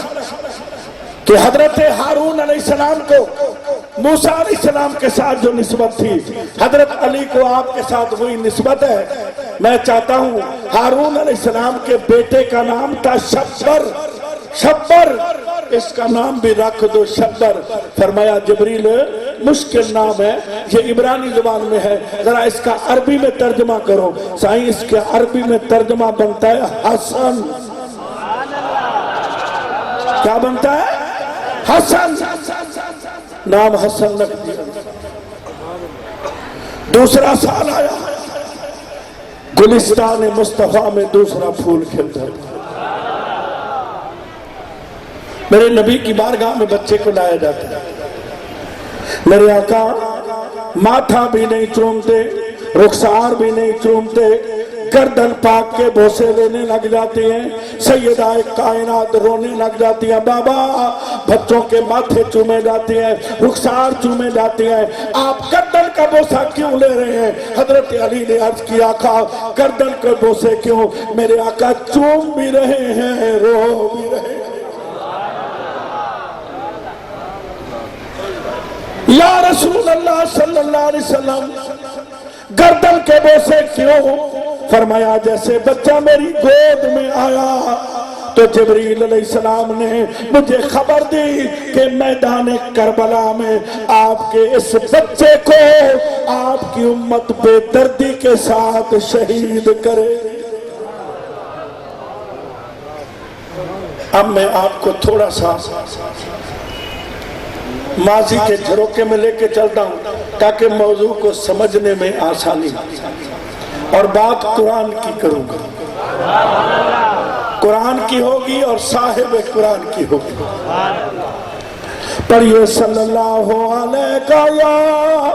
S1: کہ حضرت ہارون علیہ السلام کو موسیٰ علیہ السلام کے ساتھ جو نسبت تھی، حضرت علی کو آپ کے ساتھ وہی نسبت ہے۔ میں چاہتا ہوں ہارون علیہ السلام کے بیٹے کا نام تھا شبر، شبر، اس کا نام بھی رکھ دو شبر۔ فرمایا جبریل مشکل نام ہے، یہ عبرانی زبان میں ہے، ذرا اس کا عربی میں ترجمہ کرو۔ سائیں اس کے عربی میں ترجمہ بنتا ہے حسن۔ کیا بنتا ہے؟ حسن۔ نام حسن رکھ دیا۔ دوسرا سال آیا، گلستان مصطفیٰ میں دوسرا پھول کھلتا تھا۔ میرے نبی کی بارگاہ میں بچے کو لایا جاتا ہے، میرے آقا ماتھا بھی نہیں چومتے، رخسار بھی نہیں چومتے، گردن پاک کے بوسے لینے لگ جاتے ہیں۔ سیدہ کائنات رونے لگ جاتی ہیں، بابا بچوں کے ماتھے چومے جاتے ہیں، رخسار چومے جاتے ہیں، آپ گردن کا بوسہ کیوں لے رہے ہیں؟ حضرت علی نے عرض کیا، آقا گردن کے بوسے کیوں؟ میرے آقا چوم بھی رہے ہیں، رو بھی رہے ہیں۔ یا رسول اللہ صلی اللہ علیہ وسلم گردن کے بوسے کیوں؟ فرمایا جیسے بچہ میری گود میں آیا تو جبریل علیہ السلام نے مجھے خبر دی کہ میدان کربلا میں آپ کے اس بچے کو آپ کی امت بے دردی کے ساتھ شہید کرے۔ اب میں آپ کو تھوڑا سا ماضی کے جھروکے میں لے کے چلتا ہوں تاکہ موضوع کو سمجھنے میں آسانی اور بات قرآن کی کروں گا، قرآن کی ہوگی اور صاحب قرآن کی ہوگی۔ پڑھیے صلی اللہ علیہ یا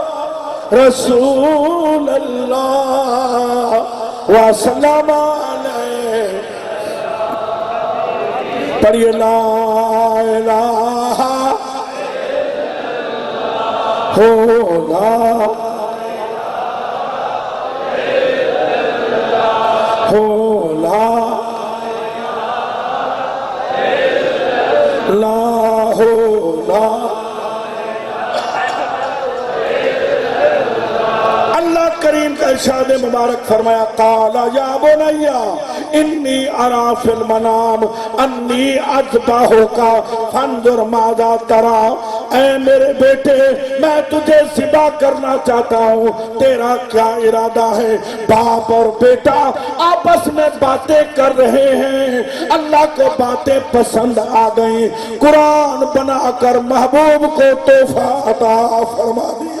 S1: رسول اللہ وسلم علیہ، پڑھیے لا الہ ہوگا ہولا لا ہولا۔ اللہ کریم کا ارشاد مبارک فرمایا، قال یا بنیا انی ارا فی المنام انی اذبحک فانظر ماذا تری۔ اے میرے بیٹے میں تجھے ذبح کرنا چاہتا ہوں، تیرا کیا ارادہ ہے؟ باپ اور بیٹا آپس میں باتیں کر رہے ہیں، اللہ کو باتیں پسند آ گئیں، قرآن بنا کر محبوب کو تحفہ عطا فرما دیا۔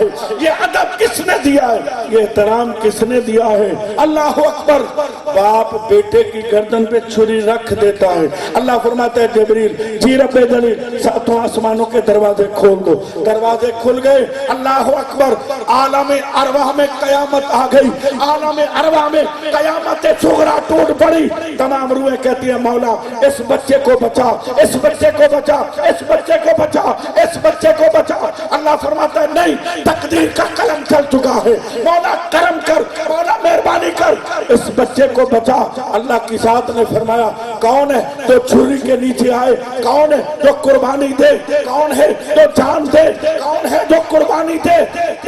S1: ہے؟ یہ ادب کس نے دیا ہے؟ یہ احترام کس نے دیا ہے؟ اللہ اکبر۔ باپ بیٹے کی گردن پہ چھری رکھ دیتا ہے، اللہ فرماتا ہے جبریل جی رب جلیل ساتوں آسمانوں کے دروازے کھول دو، دروازے کھل گئے۔ اللہ اکبر۔ عالم ارواح میں قیامت آ گئی، عالم ارواح میں قیامت صغریٰ ٹوٹ پڑی۔ تمام روحیں کہتی ہیں مولا اس بچے کو بچا، اس بچے کو بچا، اس بچے کو بچا، اس بچے کو بچا۔ اللہ فرماتا ہے نہیں، تقدیر کا قلم چل چکا ہے، مولا کرم کر، مولا مہربانی کر، اس بچے کو بچا۔ اللہ کی ذات نے فرمایا کون ہے جو چھری کے نیچے آئے؟ کون ہے جو قربانی دے؟ کون ہے جو جان دے؟ کون ہے جو قربانی دے؟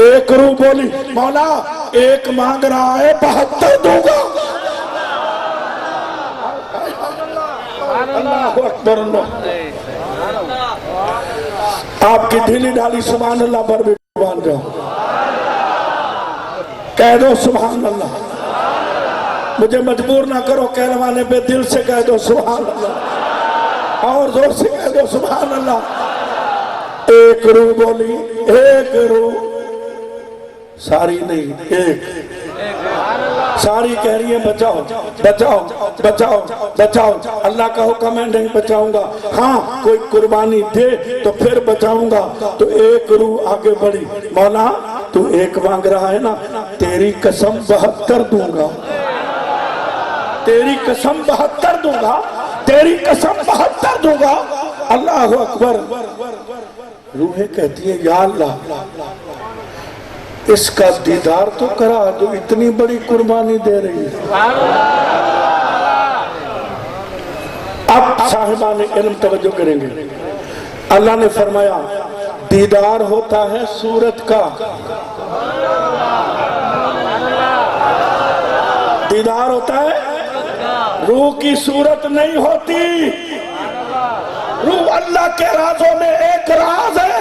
S1: ایک روح بولی مولا ایک مانگ رہا ہے 72 دوں گا۔ اللہ اکبر۔ اللہ آپ کی ڈھیلی ڈھالی سبحان اللہ پر بھی مان جاؤ، کہہ دو سبحان اللہ۔ مجھے مجبور نہ کرو کہلوانے پہ، دل سے کہہ دو سبحان اللہ، اور زور سے کہہ دو سبحان اللہ۔ ایک روح بولی، ایک روح، ساری نہیں ایک، ساری کہہ رہی ہے بچاؤ بچاؤ بچاؤ بچاؤ۔ اللہ کا حکم ہے نہیں بچاؤں گا، ہاں کوئی قربانی دے تو پھر بچاؤں گا۔ تو ایک روح آگے بڑھی، مولا تو ایک مانگ رہا ہے نا، تیری قسم 72 دوں گا، تیری قسم 72 دوں گا، تیری قسم 72 دوں گا۔ اللہ اکبر۔ روحیں کہتی ہیں یا اللہ اس کا دیدار تو کرا جو اتنی بڑی قربانی دے رہی ہے۔ اب صاحبان علم توجہ کریں گے۔ اللہ نے فرمایا دیدار ہوتا ہے صورت کا، دیدار ہوتا ہے، روح کی صورت نہیں ہوتی۔ روح اللہ کے رازوں میں ایک راز ہے،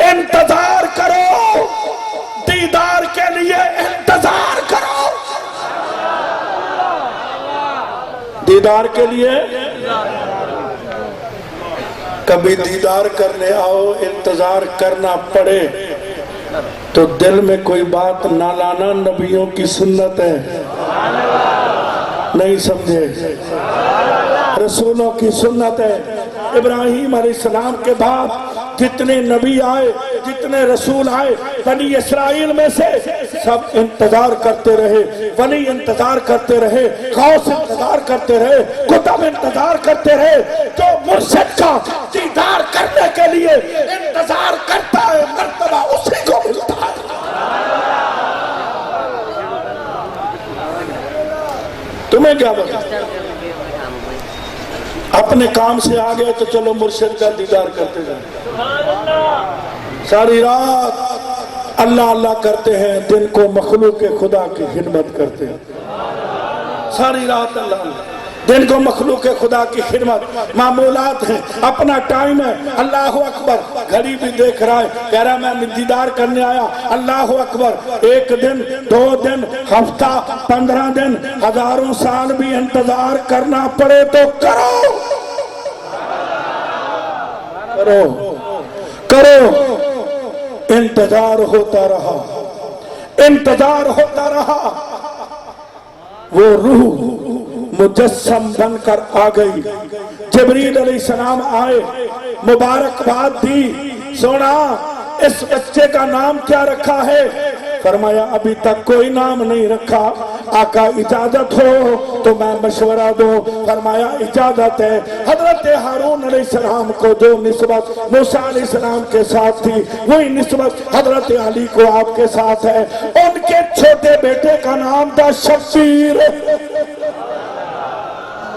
S1: انتظار کرو، دیدار کے لیے انتظار کرو، دیدار کے لیے کبھی دیدار کرنے آؤ انتظار کرنا پڑے تو دل میں کوئی بات نہ لانا، نبیوں کی سنت ہے، نہیں سمجھے؟ رسولوں کی سنت ہے۔ ابراہیم علیہ السلام کے بعد جتنے نبی آئے، جتنے رسول آئے، بنی اسرائیل میں سے سب انتظار کرتے رہے، ولی انتظار کرتے رہے، غوث انتظار کرتے رہے، کتب انتظار کرتے رہے۔ جو مرشد کا دیدار کرنے کے لیے انتظار کرتا ہے مرتبہ اسی کو ملتا ہے۔ تمہیں کیا بتا؟ اپنے کام سے آگے تو چلو مرشد کا دیدار کرتے جائیں، ساری رات اللہ اللہ کرتے ہیں، دن کو مخلوق خدا کی خدمت کرتے ہیں، ساری رات اللہ اللہ، دن کو مخلوق خدا کی خدمت، معمولات ہیں، اپنا ٹائم ہے۔ اللہ اکبر۔ گھڑی بھی دیکھ رہا ہے، کہہ رہا میں دیدار کرنے آیا، اللہ اکبر۔ 1 دن 2 دن ہفتہ 15 دن ہزاروں سال بھی انتظار کرنا پڑے تو کرو کرو کرو۔ انتظار ہوتا رہا، انتظار ہوتا رہا، وہ روح مجسم بن کر آ گئی۔ جبریل علیہ السلام آئے، مبارکباد دی، سونا اس بچے کا نام کیا رکھا ہے؟ فرمایا ابھی تک کوئی نام نہیں رکھا، آقا اجازت ہو تو میں مشورہ دوں۔ فرمایا اجازت ہے۔ حضرت ہارون علیہ السلام کو جو نسبت موسیٰ علیہ السلام کے ساتھ تھی وہی نسبت حضرت علی کو آپ کے ساتھ ہے۔ ان کے چھوٹے بیٹے کا نام تھا شبیر۔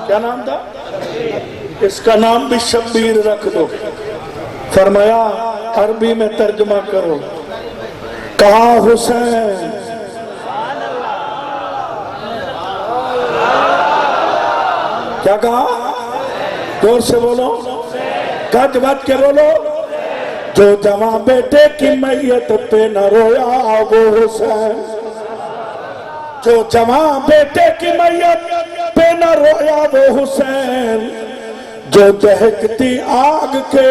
S1: کیا نام تھا؟ اس کا نام بھی شبیر رکھ دو۔ فرمایا عربی میں ترجمہ کرو، کہا حسین، کیا کہا؟ دور سے بولو، گج بج کے بولو، جو جوان بیٹے کی میت پہ نہ رویا وہ حسین، جو جوان بیٹے کی میت پہ نہ رویا وہ حسین، جو دہکتی آگ کے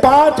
S1: 5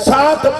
S1: 7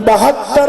S1: 72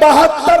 S1: 72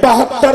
S1: 72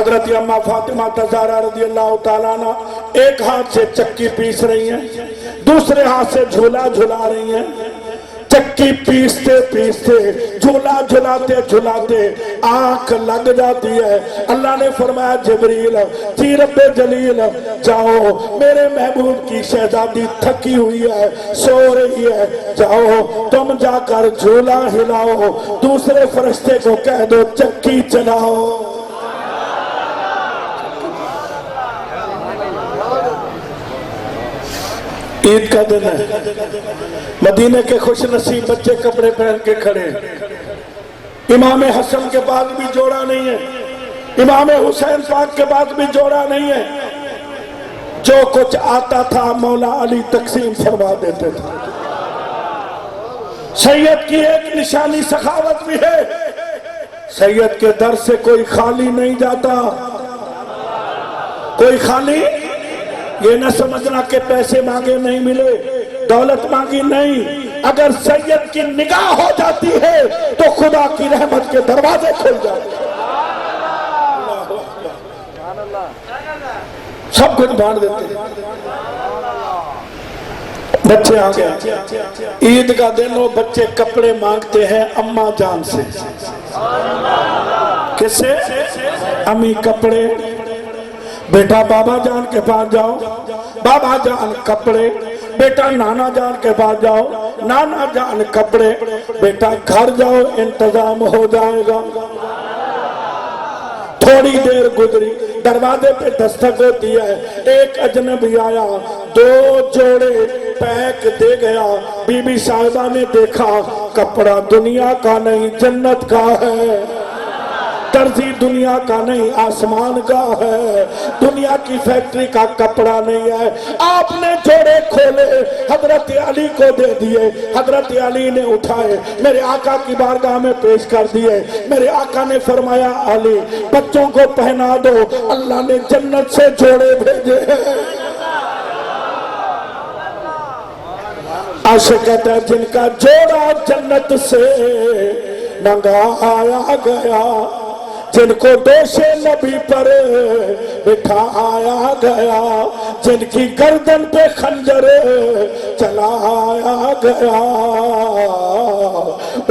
S1: حضرت اما فاطمہ زہرا رضی اللہ تعالیٰ عنہ ایک ہاتھ سے چکی پیس رہی ہیں، دوسرے ہاتھ سے جھولا جھلا رہی ہیں۔ چکی پیستے پیستے جھولا جھلاتے جھلاتے آنکھ لگ جاتی ہے۔ اللہ نے فرمایا جبریل جی رب جلیل جاؤ، میرے محبوب کی شہزادی تھکی ہوئی ہے، سو رہی ہے، جاؤ تم جا کر جھولا ہلاؤ، دوسرے فرشتے کو کہہ دو چکی چلاؤ۔ عید کا دن ہے، مدینے کے خوش نصیب بچے کپڑے پہن کے کھڑے، امام حسن کے بعد بھی جوڑا نہیں ہے، امام حسین پاک کے بعد بھی جوڑا نہیں ہے، جو کچھ آتا تھا مولا علی تقسیم فرما دیتے تھے۔ سید کی ایک نشانی سخاوت بھی ہے، سید کے در سے کوئی خالی نہیں جاتا، کوئی خالی، یہ نہ سمجھنا کہ پیسے مانگے نہیں ملے، دولت مانگی نہیں، اگر سید کی نگاہ ہو جاتی ہے تو خدا کی رحمت کے دروازے کھل جاتے ہیں، سب کچھ بانٹ دیتے ہیں۔ بچے آ گئے، عید کا دن وہ بچے کپڑے مانگتے ہیں اماں جان سے، کس سے؟ امی کپڑے، بیٹا بابا جان کے پاس جاؤ، بابا جان کپڑے، بیٹا نانا جان کے پاس جاؤ، نانا جان کپڑے، بیٹا گھر جاؤ انتظام ہو جائے گا۔ تھوڑی دیر گزری، دروازے پہ دستک ہوتی ہے، ایک اجنبی آیا، دو جوڑے پیک دے گیا، بی بی صاحبہ نے دیکھا کپڑا دنیا کا نہیں جنت کا ہے، ترزی دنیا کا نہیں آسمان کا ہے، دنیا کی فیکٹری کا کپڑا نہیں ہے۔ آپ نے جوڑے کھولے حضرت علی کو دے دیے، حضرت علی نے اٹھائے میرے آقا کی بارگاہ میں پیش کر دیے، میرے آقا نے فرمایا علی بچوں کو پہنا دو، اللہ نے جنت سے جوڑے بھیجے ہیں۔ عاشق کہتا ہے جن کا جوڑا جنت سے منگایا گیا، جن کو دوش نبی پر بٹھایا گیا، جن کی گردن پہ خنجر چلایا گیا،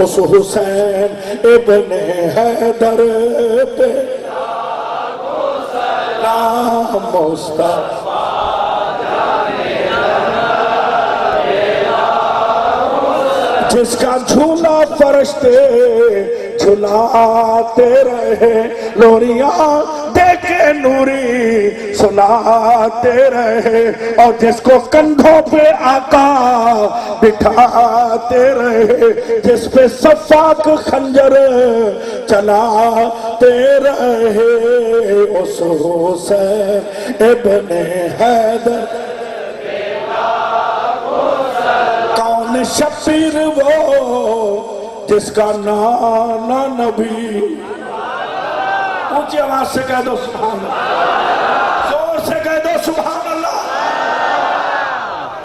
S1: اس حسین ابن حیدر پہ نام مصطفیٰ جس کا جھولا فرشتے جھلاتے رہے، لوریاں دے کے نوری سناتے رہے، اور جس کو کندھوں پہ آقا بٹھاتے رہے، جس پہ صفاق خنجر چلاتے رہے، اس حسین ابن حیدر شبیر وہ جس کا نانا نبی، اونچی آواز سے کہہ دو سبحان اللہ، زور سے کہہ دو سبحان اللہ۔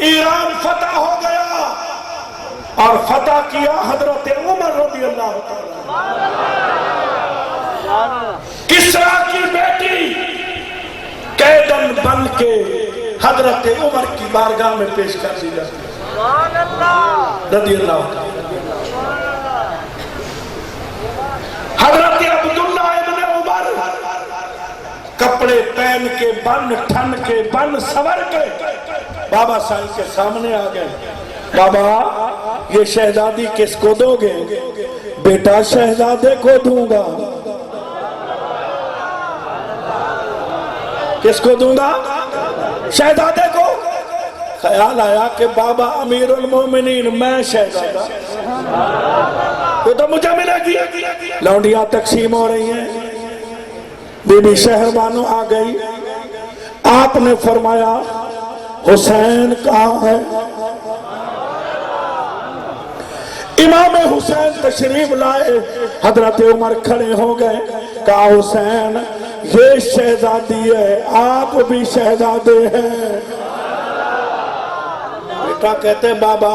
S1: ایران فتح ہو گیا اور فتح کیا حضرت عمر رضی اللہ عنہ، کسرا کی بیٹی قیدن بن کے حضرت عمر کی بارگاہ میں پیش کر دی جاتی رضی اللہ عنہ۔ حضرت عبداللہ ابن عمر کپڑے پہن کے بن ٹھن کے بن سور کے بابا سائیں کے سامنے آ گئے، بابا یہ شہزادی کس کو دو گے؟ بیٹا شہزادے کو دوں گا۔ کس کو دوں گا؟ شہزادے کو۔ خیال آیا کہ بابا امیر المومنین میں شہزادہ، وہ تو مجھے ملے گی۔ لونڈیاں تقسیم ہو رہی ہیں، بی بی شہر بانو آ گئی، آپ نے فرمایا حسین کہاں ہے؟ امام حسین تشریف لائے، حضرت عمر کھڑے ہو گئے، کہا حسین یہ شہزادی ہے، آپ بھی شہزادے ہیں۔ بیٹا کہتے بابا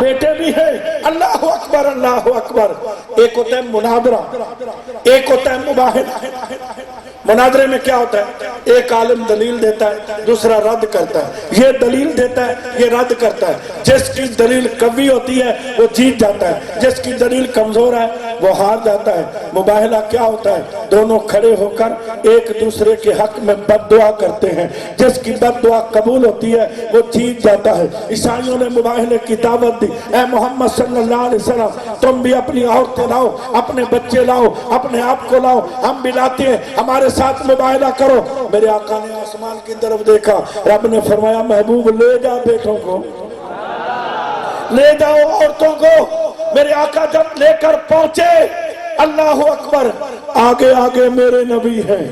S1: بیٹے بھی ہیں. اللہ اکبر اللہ اکبر. ایک ہوتا ہے مناظرہ، ایک ہوتا ہے مباحثہ. مناظرے میں کیا ہوتا ہے؟ ایک عالم دلیل دیتا ہے، دوسرا رد کرتا ہے. یہ دلیل دیتا ہے، یہ رد کرتا ہے. جس کی دلیل قوی ہوتی ہے وہ جیت جاتا ہے، جس کی دلیل کمزور ہے وہ ہار جاتا ہے. مباحثہ کیا ہوتا ہے؟ دونوں کھڑے ہو کر ایک دوسرے کے حق میں بد دعا کرتے ہیں. جس کی بد دعا قبول ہوتی ہے وہ جیت جاتا ہے. عیسائیوں نے مباحثے کی دعوت دی. اے محمد صلی اللہ علیہ وسلم، تم بھی اپنی عورتیں لاؤ، اپنے بچے لاؤ، اپنے آپ کو لاؤ، ہم بھی لاتے ہیں، ہمارے ساتھ مباحثہ کرو. میرے آقا نے آسمان کی طرف دیکھا، رب نے فرمایا محبوب لے جا بیٹوں کو، لے جاؤ عورتوں کو. میرے آقا جب لے کر پہنچے، اللہ اکبر، آگے آگے میرے نبی ہیں.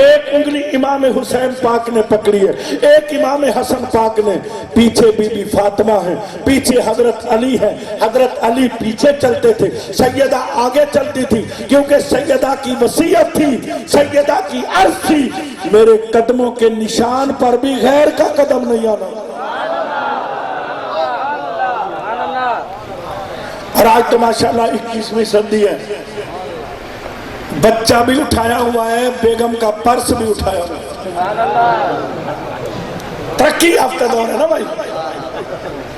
S1: ایک انگلی امام حسین پاک نے پکڑی ہے، ایک امام حسن پاک نے. پیچھے بی بی فاطمہ ہے، پیچھے حضرت علی ہے. حضرت علی پیچھے چلتے تھے، سیدہ آگے چلتی تھی، کیونکہ سیدہ کی وصیت تھی، سیدہ کی عرض تھی، میرے قدموں کے نشان پر بھی غیر کا قدم نہیں آنا. اور آج تو ماشاءاللہ 21ویں صدی ہے، بچہ بھی اٹھایا ہوا ہے، بیگم کا پرس بھی اٹھایا ہوا ہے. ترقی یافتہ دور ہے نا بھائی.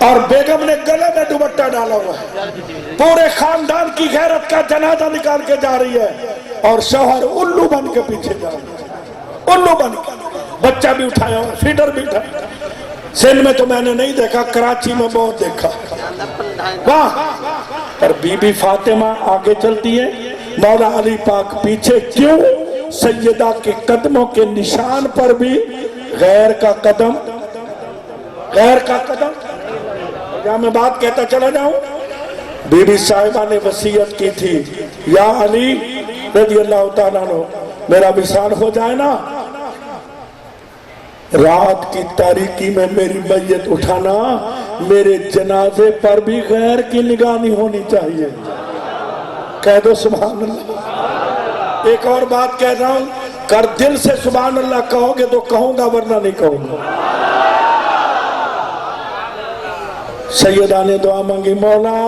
S1: اور بیگم نے گلے میں دوپٹہ ڈالا ہوا ہے، پورے خاندان کی غیرت کا جنازہ نکال کے جا رہی ہے، اور شوہر الو بن کے پیچھے جا رہا ہے، الو بن کے. بچہ بھی اٹھایا ہوا، فیڈر بھی اٹھایا. سندھ میں تو میں نے نہیں دیکھا، کراچی میں بہت دیکھا. واہ. پر بی بی فاطمہ آگے چلتی ہے، مولا علی پاک پیچھے. کیوں؟ سیدہ کے قدموں کے نشان پر بھی غیر کا قدم، غیر کا قدم. کیا میں بات کہتا چلا جاؤں؟ بی بی صاحبہ نے وصیت کی تھی، یا علی رضی اللہ تعالیٰ عنہ، میرا وصال ہو جائے نا، رات کی تاریکی میں میری میت اٹھانا، میرے جنازے پر بھی غیر کی نگاہ نہیں ہونی چاہیے. کہہ دو سبحان اللہ. ایک اور بات کہہ رہا ہوں، کر دل سے سبحان اللہ کہو گے تو کہوں گا، ورنہ نہیں کہوں گا. سیدہ نے دعا مانگی، مولا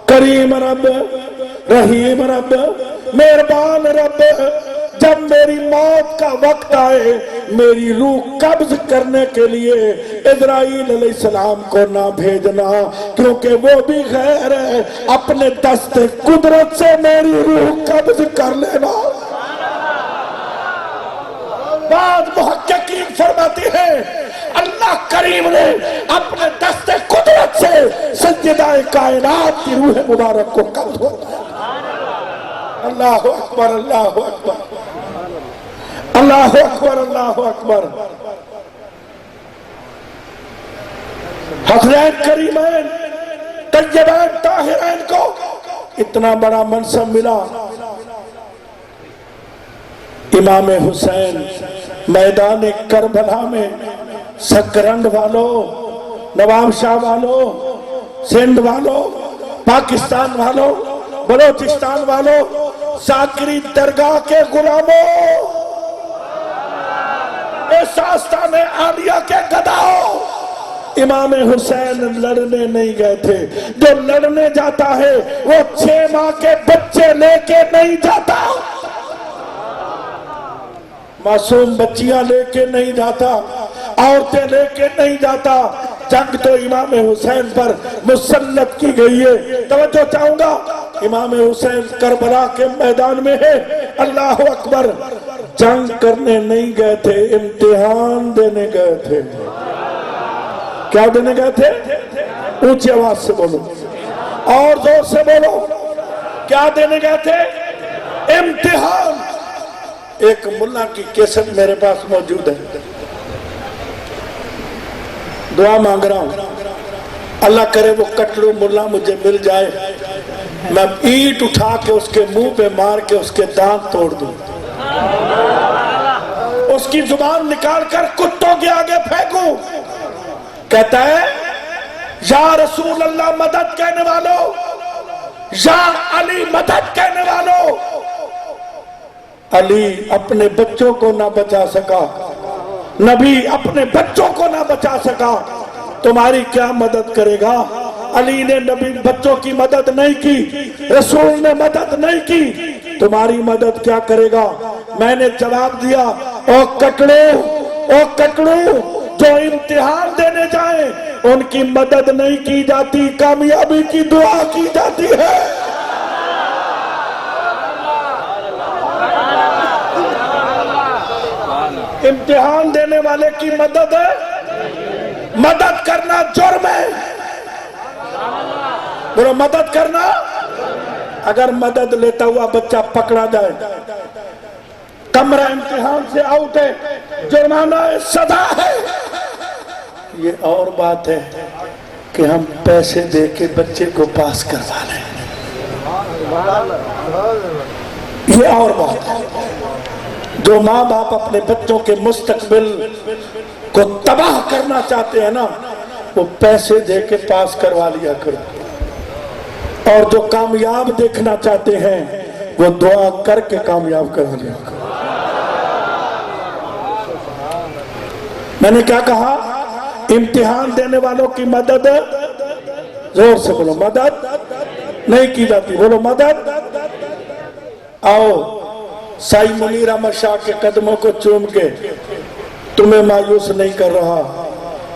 S1: کریم رب، رحیم رب، مہربان رب، جب میری موت کا وقت آئے، میری روح قبض کرنے کے لیے اسرائیل علیہ السلام کو نہ بھیجنا، کیونکہ وہ بھی غیر ہے. اپنے دست قدرت سے میری روح قبض کر لینا. بعض محققین فرماتے ہیں اللہ کریم نے اپنے دست قدرت سے سیدہ کائنات کی روح مبارک کو قبض ہوتا ہے. اللہ اکبر اللہ اکبر اللہ اکبر اللہ اکبر. حسنین کریمین طیبین طاہرین کو اتنا بڑا منصب ملا. امام حسین میدان کربلا میں سکرند والوں، نواب شاہ والوں، سندھ والوں، پاکستان والوں، بلوچستان والوں، ساکری درگاہ کے غلاموں، اس آستان عالیہ کے گداؤں، امام حسین لڑنے نہیں گئے تھے. جو لڑنے جاتا ہے وہ 6 ماہ کے بچے لے کے نہیں جاتا، معصوم بچیاں لے کے نہیں جاتا، عورتیں لے کے نہیں جاتا. جنگ تو امام حسین پر مسلط کی گئی ہے. توجہ چاہوں گا، امام حسین کربلا کے میدان میں ہے. اللہ اکبر. جنگ کرنے نہیں گئے تھے، امتحان دینے گئے تھے. کیا دینے گئے تھے؟ اونچی آواز سے بولو اور زور سے بولو. کیا دینے گئے تھے؟ امتحان. ایک ملا کی کیسٹ میرے پاس موجود ہے، دعا مانگ رہا ہوں، اللہ کرے وہ کٹڑو ملا مجھے مل جائے، میں اینٹ اٹھا کے اس کے منہ پہ مار کے اس کے دانت توڑ دوں، اس کی زبان نکال کر کتوں کے آگے پھینکوں. کہتا ہے یا رسول اللہ مدد کہنے والوں، یا علی مدد کہنے والوں. علی اپنے بچوں کو نہ بچا سکا، نبی اپنے بچوں کو نہ بچا سکا، تمہاری کیا مدد کرے گا؟ علی نے نبی بچوں کی مدد نہیں کی، رسول نے مدد نہیں کی، تمہاری مدد کیا کرے گا؟ میں نے جواب دیا، او کٹڑو جو امتحان دینے جائیں ان کی مدد نہیں کی جاتی، کامیابی کی دعا کی جاتی ہے۔ امتحان دینے والے کی مدد ہے، مدد کرنا جرم ہے۔ بولو مدد کرنا، اگر مدد لیتا ہوا بچہ پکڑا جائے، کمرہ امتحان سے آؤٹ ہے، جرمانہ ہے، سزا ہے۔ یہ اور بات ہے کہ ہم پیسے دے کے بچے کو پاس کروا لیں، یہ اور بات ہے۔ جو ماں باپ اپنے بچوں کے مستقبل کو تباہ کرنا چاہتے ہیں نا، وہ پیسے دے کے پاس کروا لیا کرو، اور جو کامیاب دیکھنا چاہتے ہیں وہ دعا کر کے کامیاب کروا لیا کرو۔ میں نے کیا کہا؟ امتحان دینے والوں کی مدد، زور سے بولو، مدد نہیں کی جاتی، بولو مدد۔ آؤ سائی منیر احمد شاہ کے قدموں کو چوم کے تمہیں مایوس نہیں کر رہا،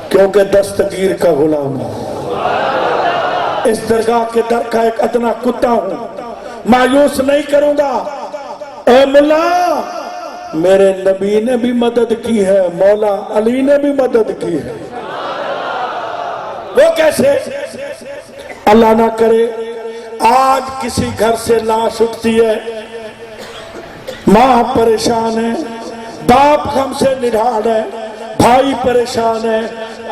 S1: کیونکہ دستگیر کا غلام ہوں، اس درگاہ کے در کا ایک ادنا کتا ہوں، مایوس نہیں کروں گا۔ اے ملا، میرے نبی نے بھی مدد کی ہے، مولا علی نے بھی مدد کی ہے۔ وہ کیسے؟ اللہ نہ کرے آج کسی گھر سے لاش اٹھتی ہے، ماں پریشان ہے، باپ غم سے نڈھال ہے، بھائی پریشان ہے،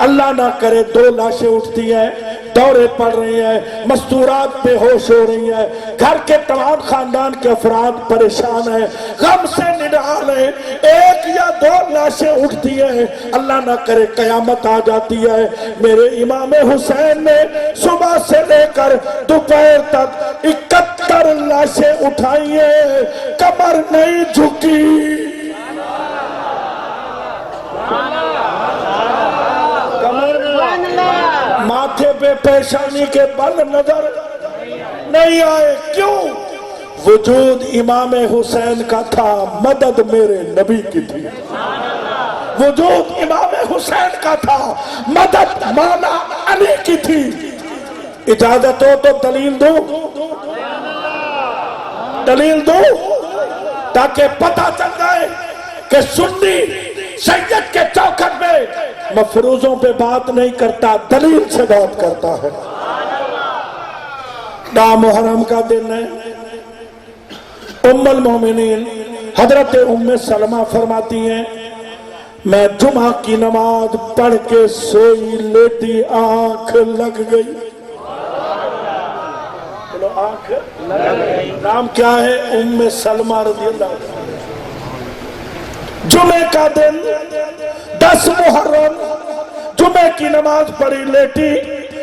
S1: اللہ نہ کرے 2 لاشیں اٹھتی ہیں، دورے پڑ رہی ہیں، مستورات بے ہوش ہو رہی ہیں، گھر کے تمام خاندان کے افراد پریشان ہیں، غم سے نڈھال ہیں، 1 یا 2 لاشیں اٹھتی ہیں، اللہ نہ کرے قیامت آ جاتی ہے۔ میرے امام حسین نے صبح سے لے کر دوپہر تک 71 لاشیں اٹھائی ہیں، کمر نہیں جھکی، ماتھے پہ پیشانی کے بل نظر نہیں آئے۔ کیوں؟ وجود امام حسین کا تھا، مدد میرے نبی کی تھی۔ وجود امام حسین کا تھا، مدد مولا علی کی تھی۔ اجازت ہو تو دلیل دوں، دلیل دوں تاکہ پتہ چل جائے کہ سنی سید کے چوکھٹ میں مفروضوں پہ بات نہیں کرتا، دلیل سے بات کرتا ہے۔ محرم کا دن ہے، ام المومنین حضرت ام سلمہ فرماتی ہیں، میں جمعہ کی نماز پڑھ کے سوئی لیٹی، آنکھ لگ گئی۔ بولو آنکھ لگ گئی۔ نام کیا ہے؟ ام سلمہ رضی اللہ عنہ۔ جمعہ کا دن 10 محرم، جمعہ کی نماز پڑھی، لیٹی،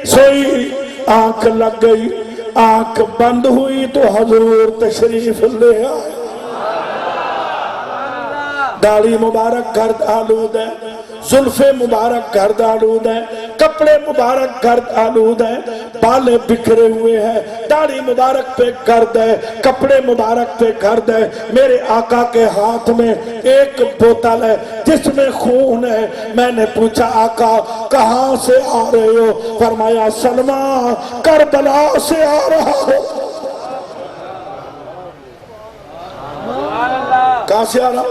S1: سوئی، آنکھ لگ گئی۔ آنکھ بند ہوئی تو حضور تشریف لے آئے، داڑھی مبارک گرد آلود ہے، زلف مبارک گرد آلود ہے، کپڑے مبارک گرد آلود ہے، بالیں بکھرے ہوئے ہیں، داڑھی مبارک پہ گرد ہے، کپڑے مبارک پہ گرد ہے۔ میرے آقا کے ہاتھ میں ایک بوتل ہے جس میں خون ہے۔ میں نے پوچھا آقا کہاں سے آ رہے ہو؟ فرمایا سلمہ کربلا سے آ رہا ہو۔ کہاں سے آ رہا؟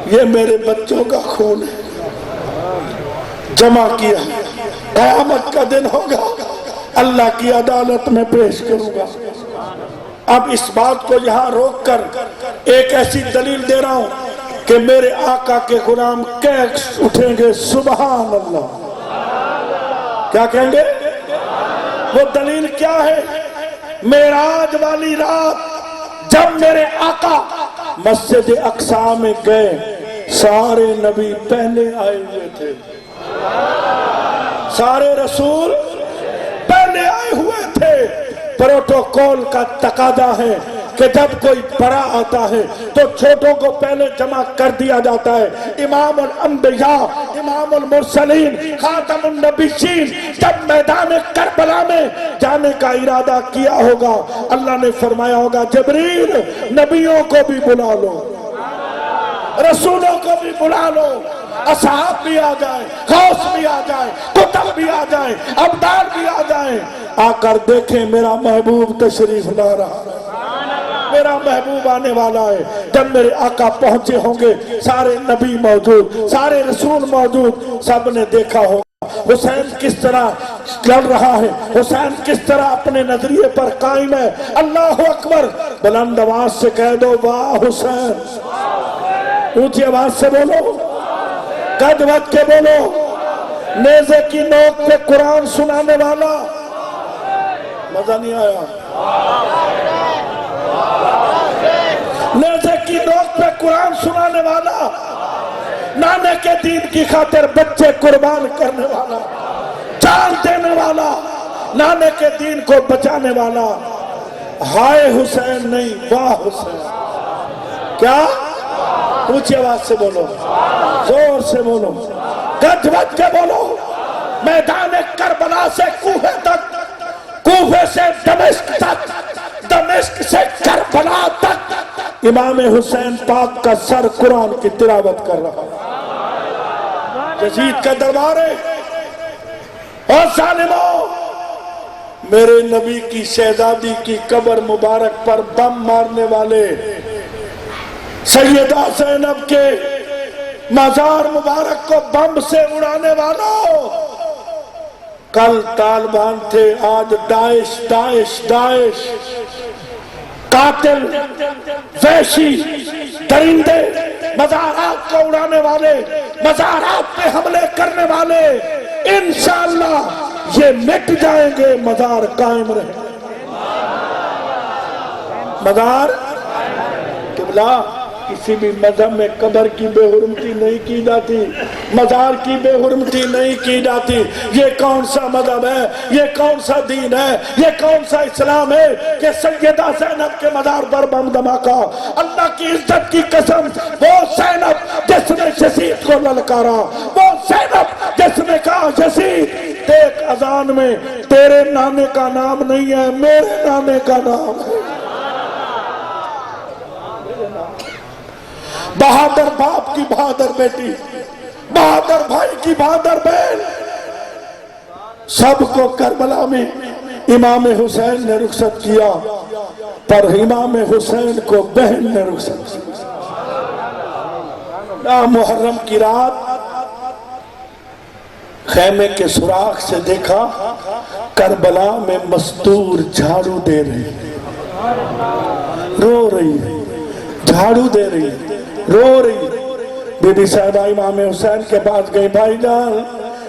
S1: یہ میرے بچوں کا خون ہے، جمع کیا، قیامت کا دن ہوگا، اللہ کی عدالت میں پیش کروں گا۔ اب اس بات کو یہاں روک کر ایک ایسی دلیل دے رہا ہوں کہ میرے آقا کے غلام کہہ اٹھیں گے سبحان اللہ۔ کیا کہیں گے؟ وہ دلیل کیا ہے؟ معراج والی رات جب میرے آقا مسجد اقصی میں گئے، سارے نبی پہلے آئے ہوئے تھے، سارے رسول پہلے آئے ہوئے تھے۔ پروٹوکول کا تقاضا ہے کہ جب کوئی بڑا آتا ہے تو چھوٹوں کو پہلے جمع کر دیا جاتا ہے۔ امام الانبیاء امام المرسلین خاتم النبیین جب میدان کربلا میں جانے کا ارادہ کیا ہوگا، اللہ نے فرمایا ہوگا جبریل نبیوں کو بھی بلا لو، رسولوں کو بھی بلا لو، اصحاب بھی آ جائیں، غوث بھی آ جائیں، کتب بھی آ جائیں، ابدال بھی آ جائیں، آ کر دیکھیں میرا محبوب تشریف لا رہا ہے، میرا محبوب آنے والا ہے۔ جب میرے آقا پہنچے ہوں گے، سارے نبی موجود، سارے رسول موجود، سب نے دیکھا ہوگا حسین کس طرح لڑ رہا ہے، حسین کس طرح اپنے نظریے پر قائم ہے۔ اللہ اکبر، بلند آواز سے کہہ دو واہ حسین، اونچی آواز سے بولو، قد وقت کے بولو، نیزے کی نوک پہ قرآن سنانے والا، مزہ نہیں آیا، نیزے کی نوک پہ قرآن سنانے والا، نانے کے دین کی خاطر بچے قربان کرنے والا، جان دینے والا، نانے کے دین کو بچانے والا، ہائے حسین نہیں واہ حسین، کیا؟ اونچی آواز سے بولو، زور سے بولو، گج وج کے بولو، میدان کربلا سے کوفے تک، کوفے سے دمشق تک، دمشق سے کربلا تک امام حسین پاک کا سر قرآن کی تلاوت کر رہا ہے۔ یزید کا دربار ہے، اور ظالموں، میرے نبی کی شہزادی کی قبر مبارک پر بم مارنے والے، سیدہ زینب کے مزار مبارک کو بم سے اڑانے والوں، کل طالبان تھے، آج داعش داعش داعش، قاتل، وحشی، درندے، مزارات کو اڑانے والے، مزارات پہ حملے کرنے والے، انشاءاللہ یہ مٹ جائیں گے، مزار قائم رہے، مزار قبلہ۔ کسی بھی مذہب میں قبر کی بے حرمتی نہیں کی جاتی، مزار کی بے حرمتی نہیں کی جاتی۔ یہ کون سا مذہب ہے، یہ کون سا دین ہے، یہ کون سا اسلام ہے کہ سیدہ زینب کے مزار پر بم دھماکہ؟ اللہ کی عزت کی قسم، وہ زینب جس نے یزید کو للکارا، وہ زینب جس نے کہا یزید دیکھ اذان میں تیرے نانے کا نام نہیں ہے، میرے نانے کا نام ہے۔ بہادر باپ کی بہادر بیٹی، بہادر بھائی کی بہادر بہن، سب کو کربلا میں امام حسین نے رخصت کیا، پر امام حسین کو بہن نے رخصت کیا۔ محرم کی رات خیمے کے سوراخ سے دیکھا کربلا میں مستور جھاڑو دے رہی، رو رہی، جھاڑو دے رہی، رو رہی۔ بی بی صاحبہ امام حسین کے پاس گئی، بھائی جان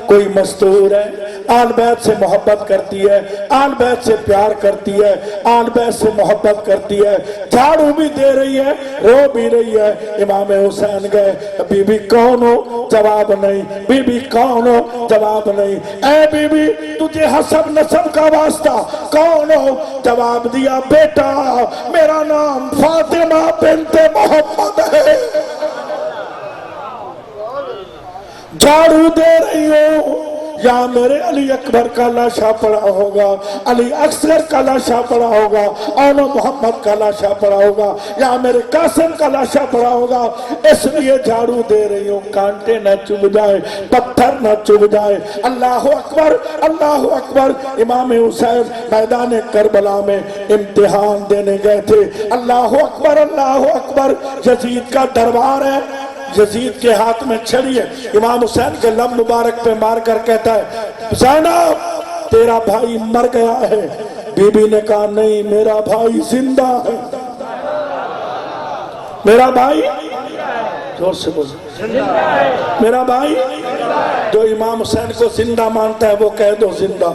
S1: کوئی مستور ہے، آل بیت سے محبت کرتی ہے، آل بیت سے پیار کرتی ہے، آل بیت سے محبت کرتی ہے، جھاڑو بھی دے رہی ہے، رو بھی رہی ہے۔ امام حسین گئے، بی بی کون ہو؟ جواب نہیں۔ بی بی کون ہو؟ جواب نہیں۔ اے بی بی تجھے حسب نسب کا واسطہ کون ہو؟ جواب دیا، بیٹا میرا نام فاطمہ بنت محمد ہے۔ جھاڑو دے رہی ہو، یا میرے علی اکبر کا لاشا پڑا ہوگا، علی اکثر کا لاشا پڑا ہوگا، اولو محمد کا لاشا پڑا ہوگا، یا میرے قاسم کا لاشا پڑا ہوگا، اس لیے جھاڑو دے رہی ہوں، کانٹے نہ چبھ جائے، پتھر نہ چبھ جائے۔ اللہ اکبر، اللہ اکبر۔ امام حسین میدان کربلا میں امتحان دینے گئے تھے۔ اللہ اکبر، اللہ اکبر۔ یزید کا دربار ہے، یزید کے ہاتھ میں چھڑی ہے، امام حسین کے لب مبارک پہ مار کر کہتا ہے زینب تیرا بھائی مر گیا ہے۔ بی بی نے کہا نہیں، میرا بھائی زندہ ہے، میرا بھائی، زور سے بولو، میرا بھائی۔ جو امام حسین کو زندہ مانتا ہے وہ کہہ دو زندہ،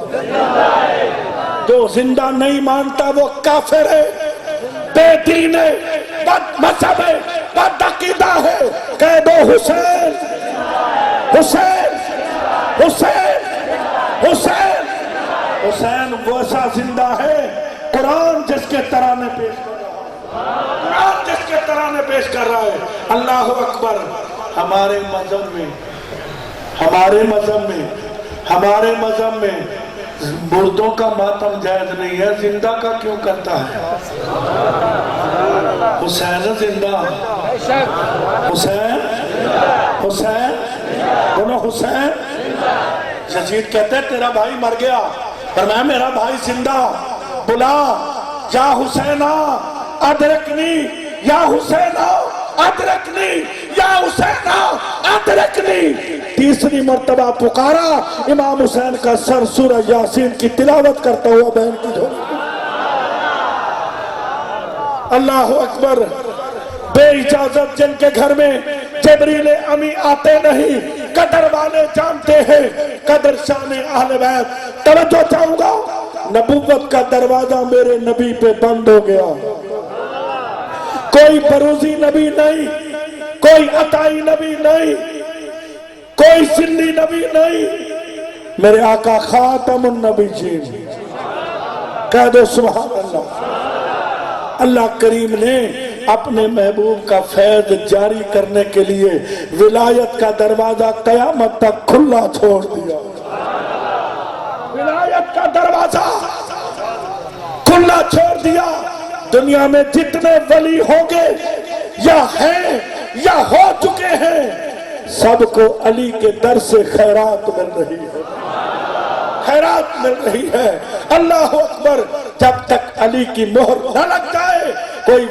S1: جو زندہ نہیں مانتا وہ کافر ہے، بے دین ہے، بد مذہب ہے، بد عقیدہ ہے۔ کہہ دو حسین، حسین، حسین، حسین۔ حسین ویسا زندہ ہے، قرآن جس کے ترانے پیش کر رہا ہے، قرآن جس کے ترانے پیش کر رہا ہے۔ اللہ اکبر۔ ہمارے مذہب میں ہمارے مذہب میں مردوں کا ماتم جائز نہیں ہے، زندہ کا کیوں کرتا ہے؟ حسین زندہ، حسین بولو حسین۔ یزید کہتے ہیں تیرا بھائی مر گیا، فرمایا میرا بھائی زندہ، بلا یا حسینہ ادرکنی، یا حسینہ ادرکنی، یا حسینہ ادرکنی۔ تیسری مرتبہ پکارا، امام حسین کا سر سورہ یاسین کی تلاوت کرتا ہوا بہن کی جھولی۔ اللہ اکبر۔ بے اجازت جن کے گھر میں جبریل امی آتے نہیں، قدر والے جانتے ہیں قدر شان اہل بیت۔ توجہ چاہوں گا، نبوت کا دروازہ میرے نبی پہ بند ہو گیا، کوئی بروزی نبی نہیں، کوئی عطائی نبی نہیں، کوئی سنی نبی نہیں، میرے آقا خاتم النبیین۔ کہہ دو سبحان اللہ۔ اللہ کریم نے اپنے محبوب کا فیض جاری کرنے کے لیے ولایت کا دروازہ قیامت تک کھلا چھوڑ دیا۔ ولایت کا دروازہ کھلا چھوڑ دیا۔ دنیا میں جتنے ولی ہوں گے یا ہیں یا ہو چکے ہیں، سب کو علی کے در سے خیرات مل رہی ہے، خیرات مل رہی ہے۔ اللہ اکبر۔ جب تک علی کی مہر نہ لگ جائے کوئی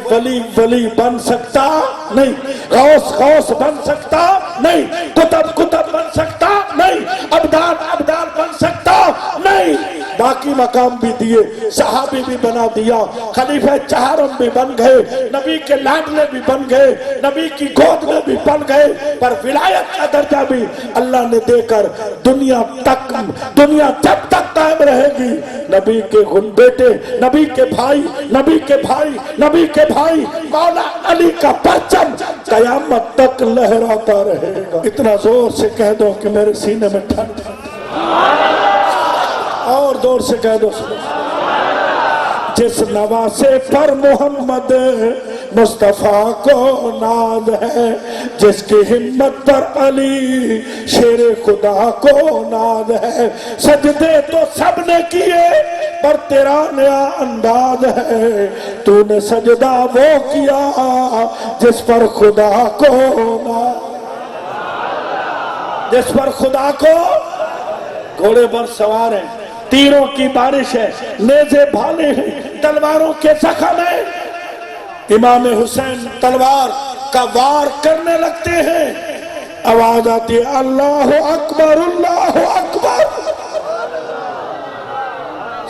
S1: ولی بن سکتا نہیں، غوث بن سکتا نہیں، کتب بن سکتا نہیں، ابدال بن سکتا نہیں۔ باقی مقام بھی دیے، صحابی بھی بنا دیا، خلیفہ چہارم بھی بن گئے، نبی کے لاڈلے بھی بن گئے، نبی کی گود میں بھی بن گئے، پر ولایت کا درجہ بھی اللہ نے دے کر دنیا جب تک قائم رہے گی، نبی کے بیٹے، نبی کے بھائی مولا علی کا پرچم قیامت تک لہراتا رہے گا۔ اتنا زور سے کہہ دو کہ میرے سینے میں ٹھنڈ، اور زور سے کہہ دو۔ جس نواسے پر محمد مصطفیٰ کو ناز ہے، جس کی ہمت پر علی شیر خدا کو ناز ہے، سجدے تو سب نے کیے پر تیرا نیا انداز ہے، تو نے سجدہ وہ کیا جس پر خدا کو ناز، جس پر خدا کو۔ گھوڑے پر سوار ہیں، تیروں کی بارش ہے، نیزے بھالے ہیں، تلواروں کے زخم ہیں۔ امام حسین تلوار کا وار کرنے لگتے ہیں، آواز آتی ہے اللہ اکبر اللہ اکبر۔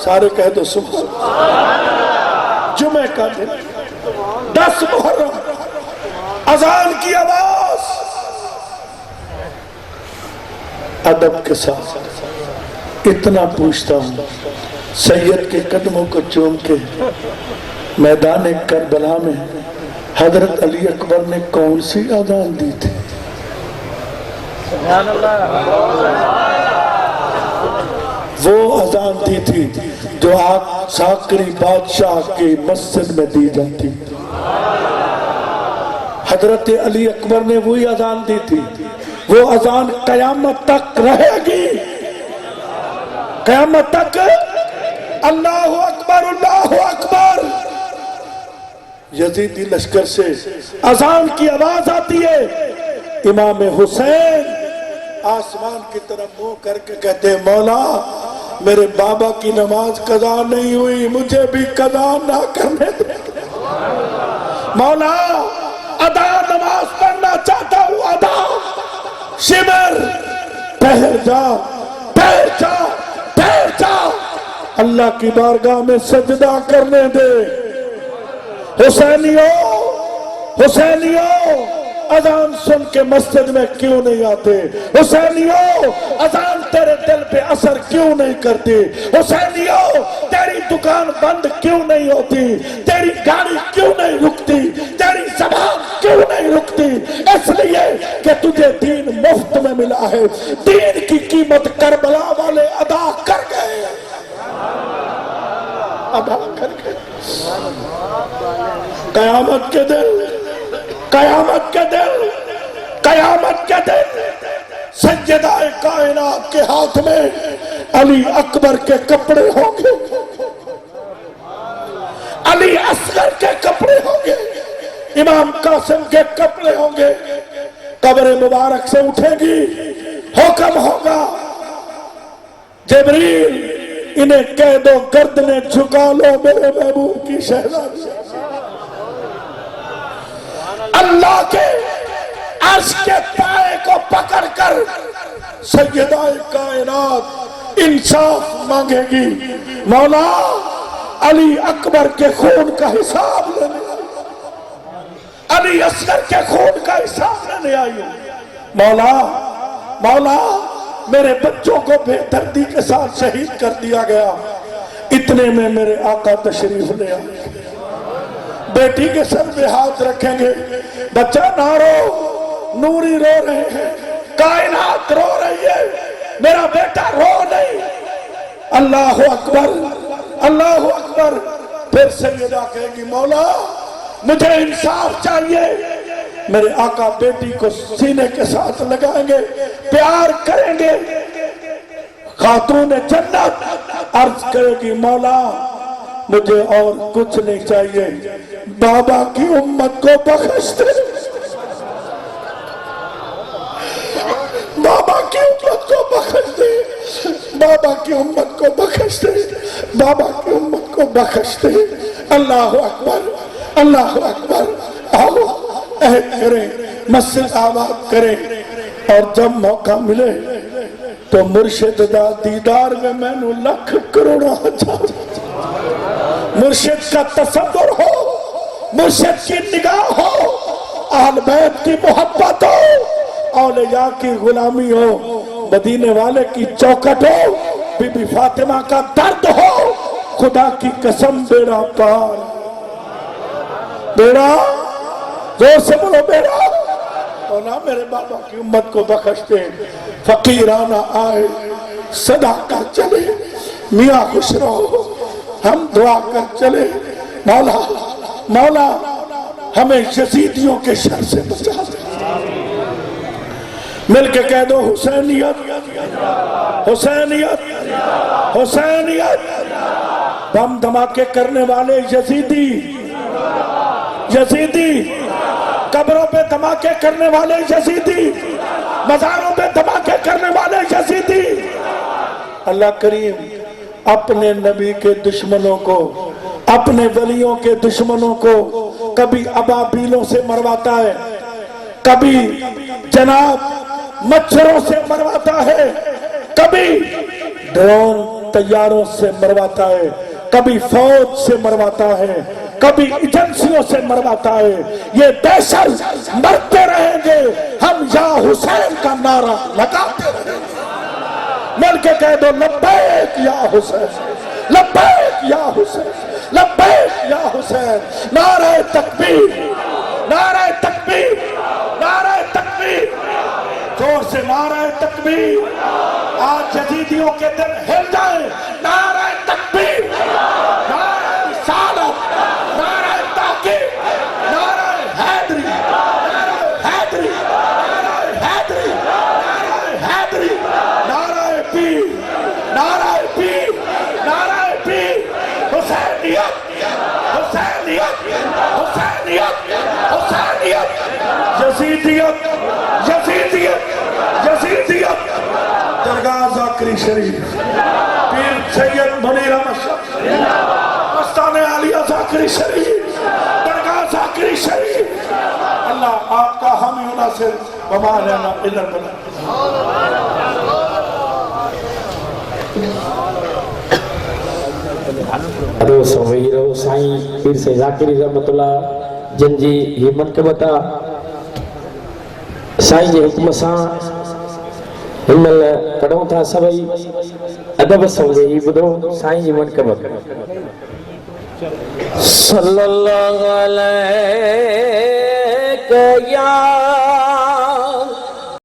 S1: سارے کہہ دو سبحان اللہ۔ جمعہ کا دن 10 محرم، اذان کی آواز، ادب کے ساتھ اتنا پوچھتا ہوں، سید کے قدموں کو چوم کے میدان کربلا میں حضرت علی اکبر نے کون سی اذان دی تھی؟ وہ اذان دی تھی جو ساکری بادشاہ کی مسجد میں دی جاتی۔ حضرت علی اکبر نے وہی اذان دی تھی، وہ اذان قیامت تک رہے گی، قیامت تک۔ اللہ اکبر اللہ اکبر۔ یزیدی لشکر سے اذان کی آواز آتی ہے، امام حسین آسمان کی طرف منہ کر کے کہتے ہیں مولا میرے بابا کی نماز قضا نہیں ہوئی، مجھے بھی قضا نہ کرنے دے۔ مولا ادا نماز پڑھنا چاہتا ہوں، ادا شمر ٹھہر جا اللہ کی بارگاہ میں سجدہ کرنے دے۔ حسینیوں اذان سن کے مسجد میں کیوں نہیں آتے؟ حسینیوں اذان تیرے دل پہ اثر کیوں نہیں کرتی؟ حسینیوں تیری دکان بند کیوں نہیں ہوتی؟ تیری گاڑی کیوں نہیں رکتی؟ تیری زبان کیوں نہیں رکتی؟ اس لیے کہ تجھے دین مفت میں ملا ہے، دین کی قیمت کربلا والے ادا کر گئے، ادا کر گئے۔ قیامت کے دن سیدہ کائنات کے ہاتھ میں علی اکبر کے کپڑے ہوں گے، علی اصغر کے کپڑے ہوں گے، امام قاسم کے کپڑے ہوں گے، قبر مبارک سے اٹھے گی، حکم ہوگا جبریل انہیں کہہ دو گردنیں جھکا لو میرے محبوب کی شہزادی۔ اللہ کے عرش کے پائے کو پکڑ کر سیدہ کائنات انصاف مانگے گی، مولا علی اکبر کے خون کا حساب لینے آئی، علی اصغر کے خون کا حساب لینے آئی، مولا مولا میرے بچوں کو بے دردی کے ساتھ شہید کر دیا گیا، اتنے میں میرے آقا تشریف لے آئے، بیٹی کے سر پہ ہاتھ رکھیں گے، بچہ نہ رو، نوری رو رہے ہیں، کائنات رو رہی ہے، میرا بیٹا رو نہیں، اللہ اکبر اللہ اکبر۔ پھر سیدہ کہے گی مولا مجھے انصاف چاہیے، میرے آقا بیٹی کو سینے کے ساتھ لگائیں گے، پیار کریں گے، خاتون جنت عرض کرے گی مولا مجھے اور کچھ نہیں چاہیے، بابا کی امت کو بخش دے، بابا کی امت کو بخش دے، بابا کی امت کو بخش دے، بابا کی امت کو بخش دے۔ اللہ اکبر اللہ اکبر۔ آؤ عہد کریں، مسجد آباد کریں، اور جب موقع ملے تو مرشد دا دیدار میں میں نو لکھ کروڑا چاہتا، مرشد کا تصور ہو، مرشد کی نگاہ ہو، اہل بیت کی محبت ہو، اولیاء کی غلامی ہو، مدینے والے کی چوکٹ ہو، بی بی فاطمہ کا درد ہو، خدا کی قسم بیڑا پار، بیڑا زور سے بولو بیڑا، مولا میرے بابا کی امت کو بخش دے۔ فقیرانہ آئے صدا کر چلے، میاں خوش رہو، ہم دعا کر چلے، مولا مولا ہمیں یزیدیوں کے شر سے بچا دے۔ مل کے کہہ دو حسینیت حسینیت حسینیت۔ بم دھماکے کرنے والے یزیدی یزیدی، قبروں پہ دھماکے کرنے والے یزیدی، مزاروں پہ دھماکے کرنے والے یزیدی۔ اللہ کریم اپنے نبی کے دشمنوں کو، اپنے ولیوں کے دشمنوں کو کبھی ابابیلوں سے مرواتا ہے، کبھی جناب مچھروں سے مرواتا ہے، کبھی ڈرون طیاروں سے مرواتا ہے، کبھی فوج سے مرواتا ہے، کبھی ایجنسیوں سے مرواتا ہے۔ یہ دہشت مرتے رہیں گے، ہم یا حسین کا نعرہ لگاتے رہیں گے۔ مل کے کہہ دو لبیک یا حسین، لبیک یا حسین، لبیک یا حسین۔ نعرہ تکبیر، نعرہ تکبیر، نعرہ تکبیر، زور سے نعرہ تکبیر۔ آج یزیدیوں کے دل ہل جائیں، نعرہ تکبیر، نعرہ رسالت، نعرہ تحقیق، نعرہ حیدری، نعرہ حیدری، نعرہ حیدری، نعرہ حیدری، نعرہ پیر، نعرہ پیر، نعرہ پیر۔ حسینیت حسینیت حسینیت حسینیت، یزیدیت یزیدیت یزیدیت۔ درگاہ ذاکری شریف، پیر سید منیر احمد شاہ، مستان عالیہ ذاکری شریف، درگاہ ذاکری شریف۔ اللہ آپ کا حامی و ناصر وما لنا الا البلاغ۔
S3: دوست ویرو سائیں پیر سے ذاکری رحمت اللہ جن جی یہ منقبت سائیں جی حکم ساں ہمل پڑھوں تھا سبئی ادب سمجھے ہی بدھو سائیں جی منقبت۔ صلی اللہ علیہ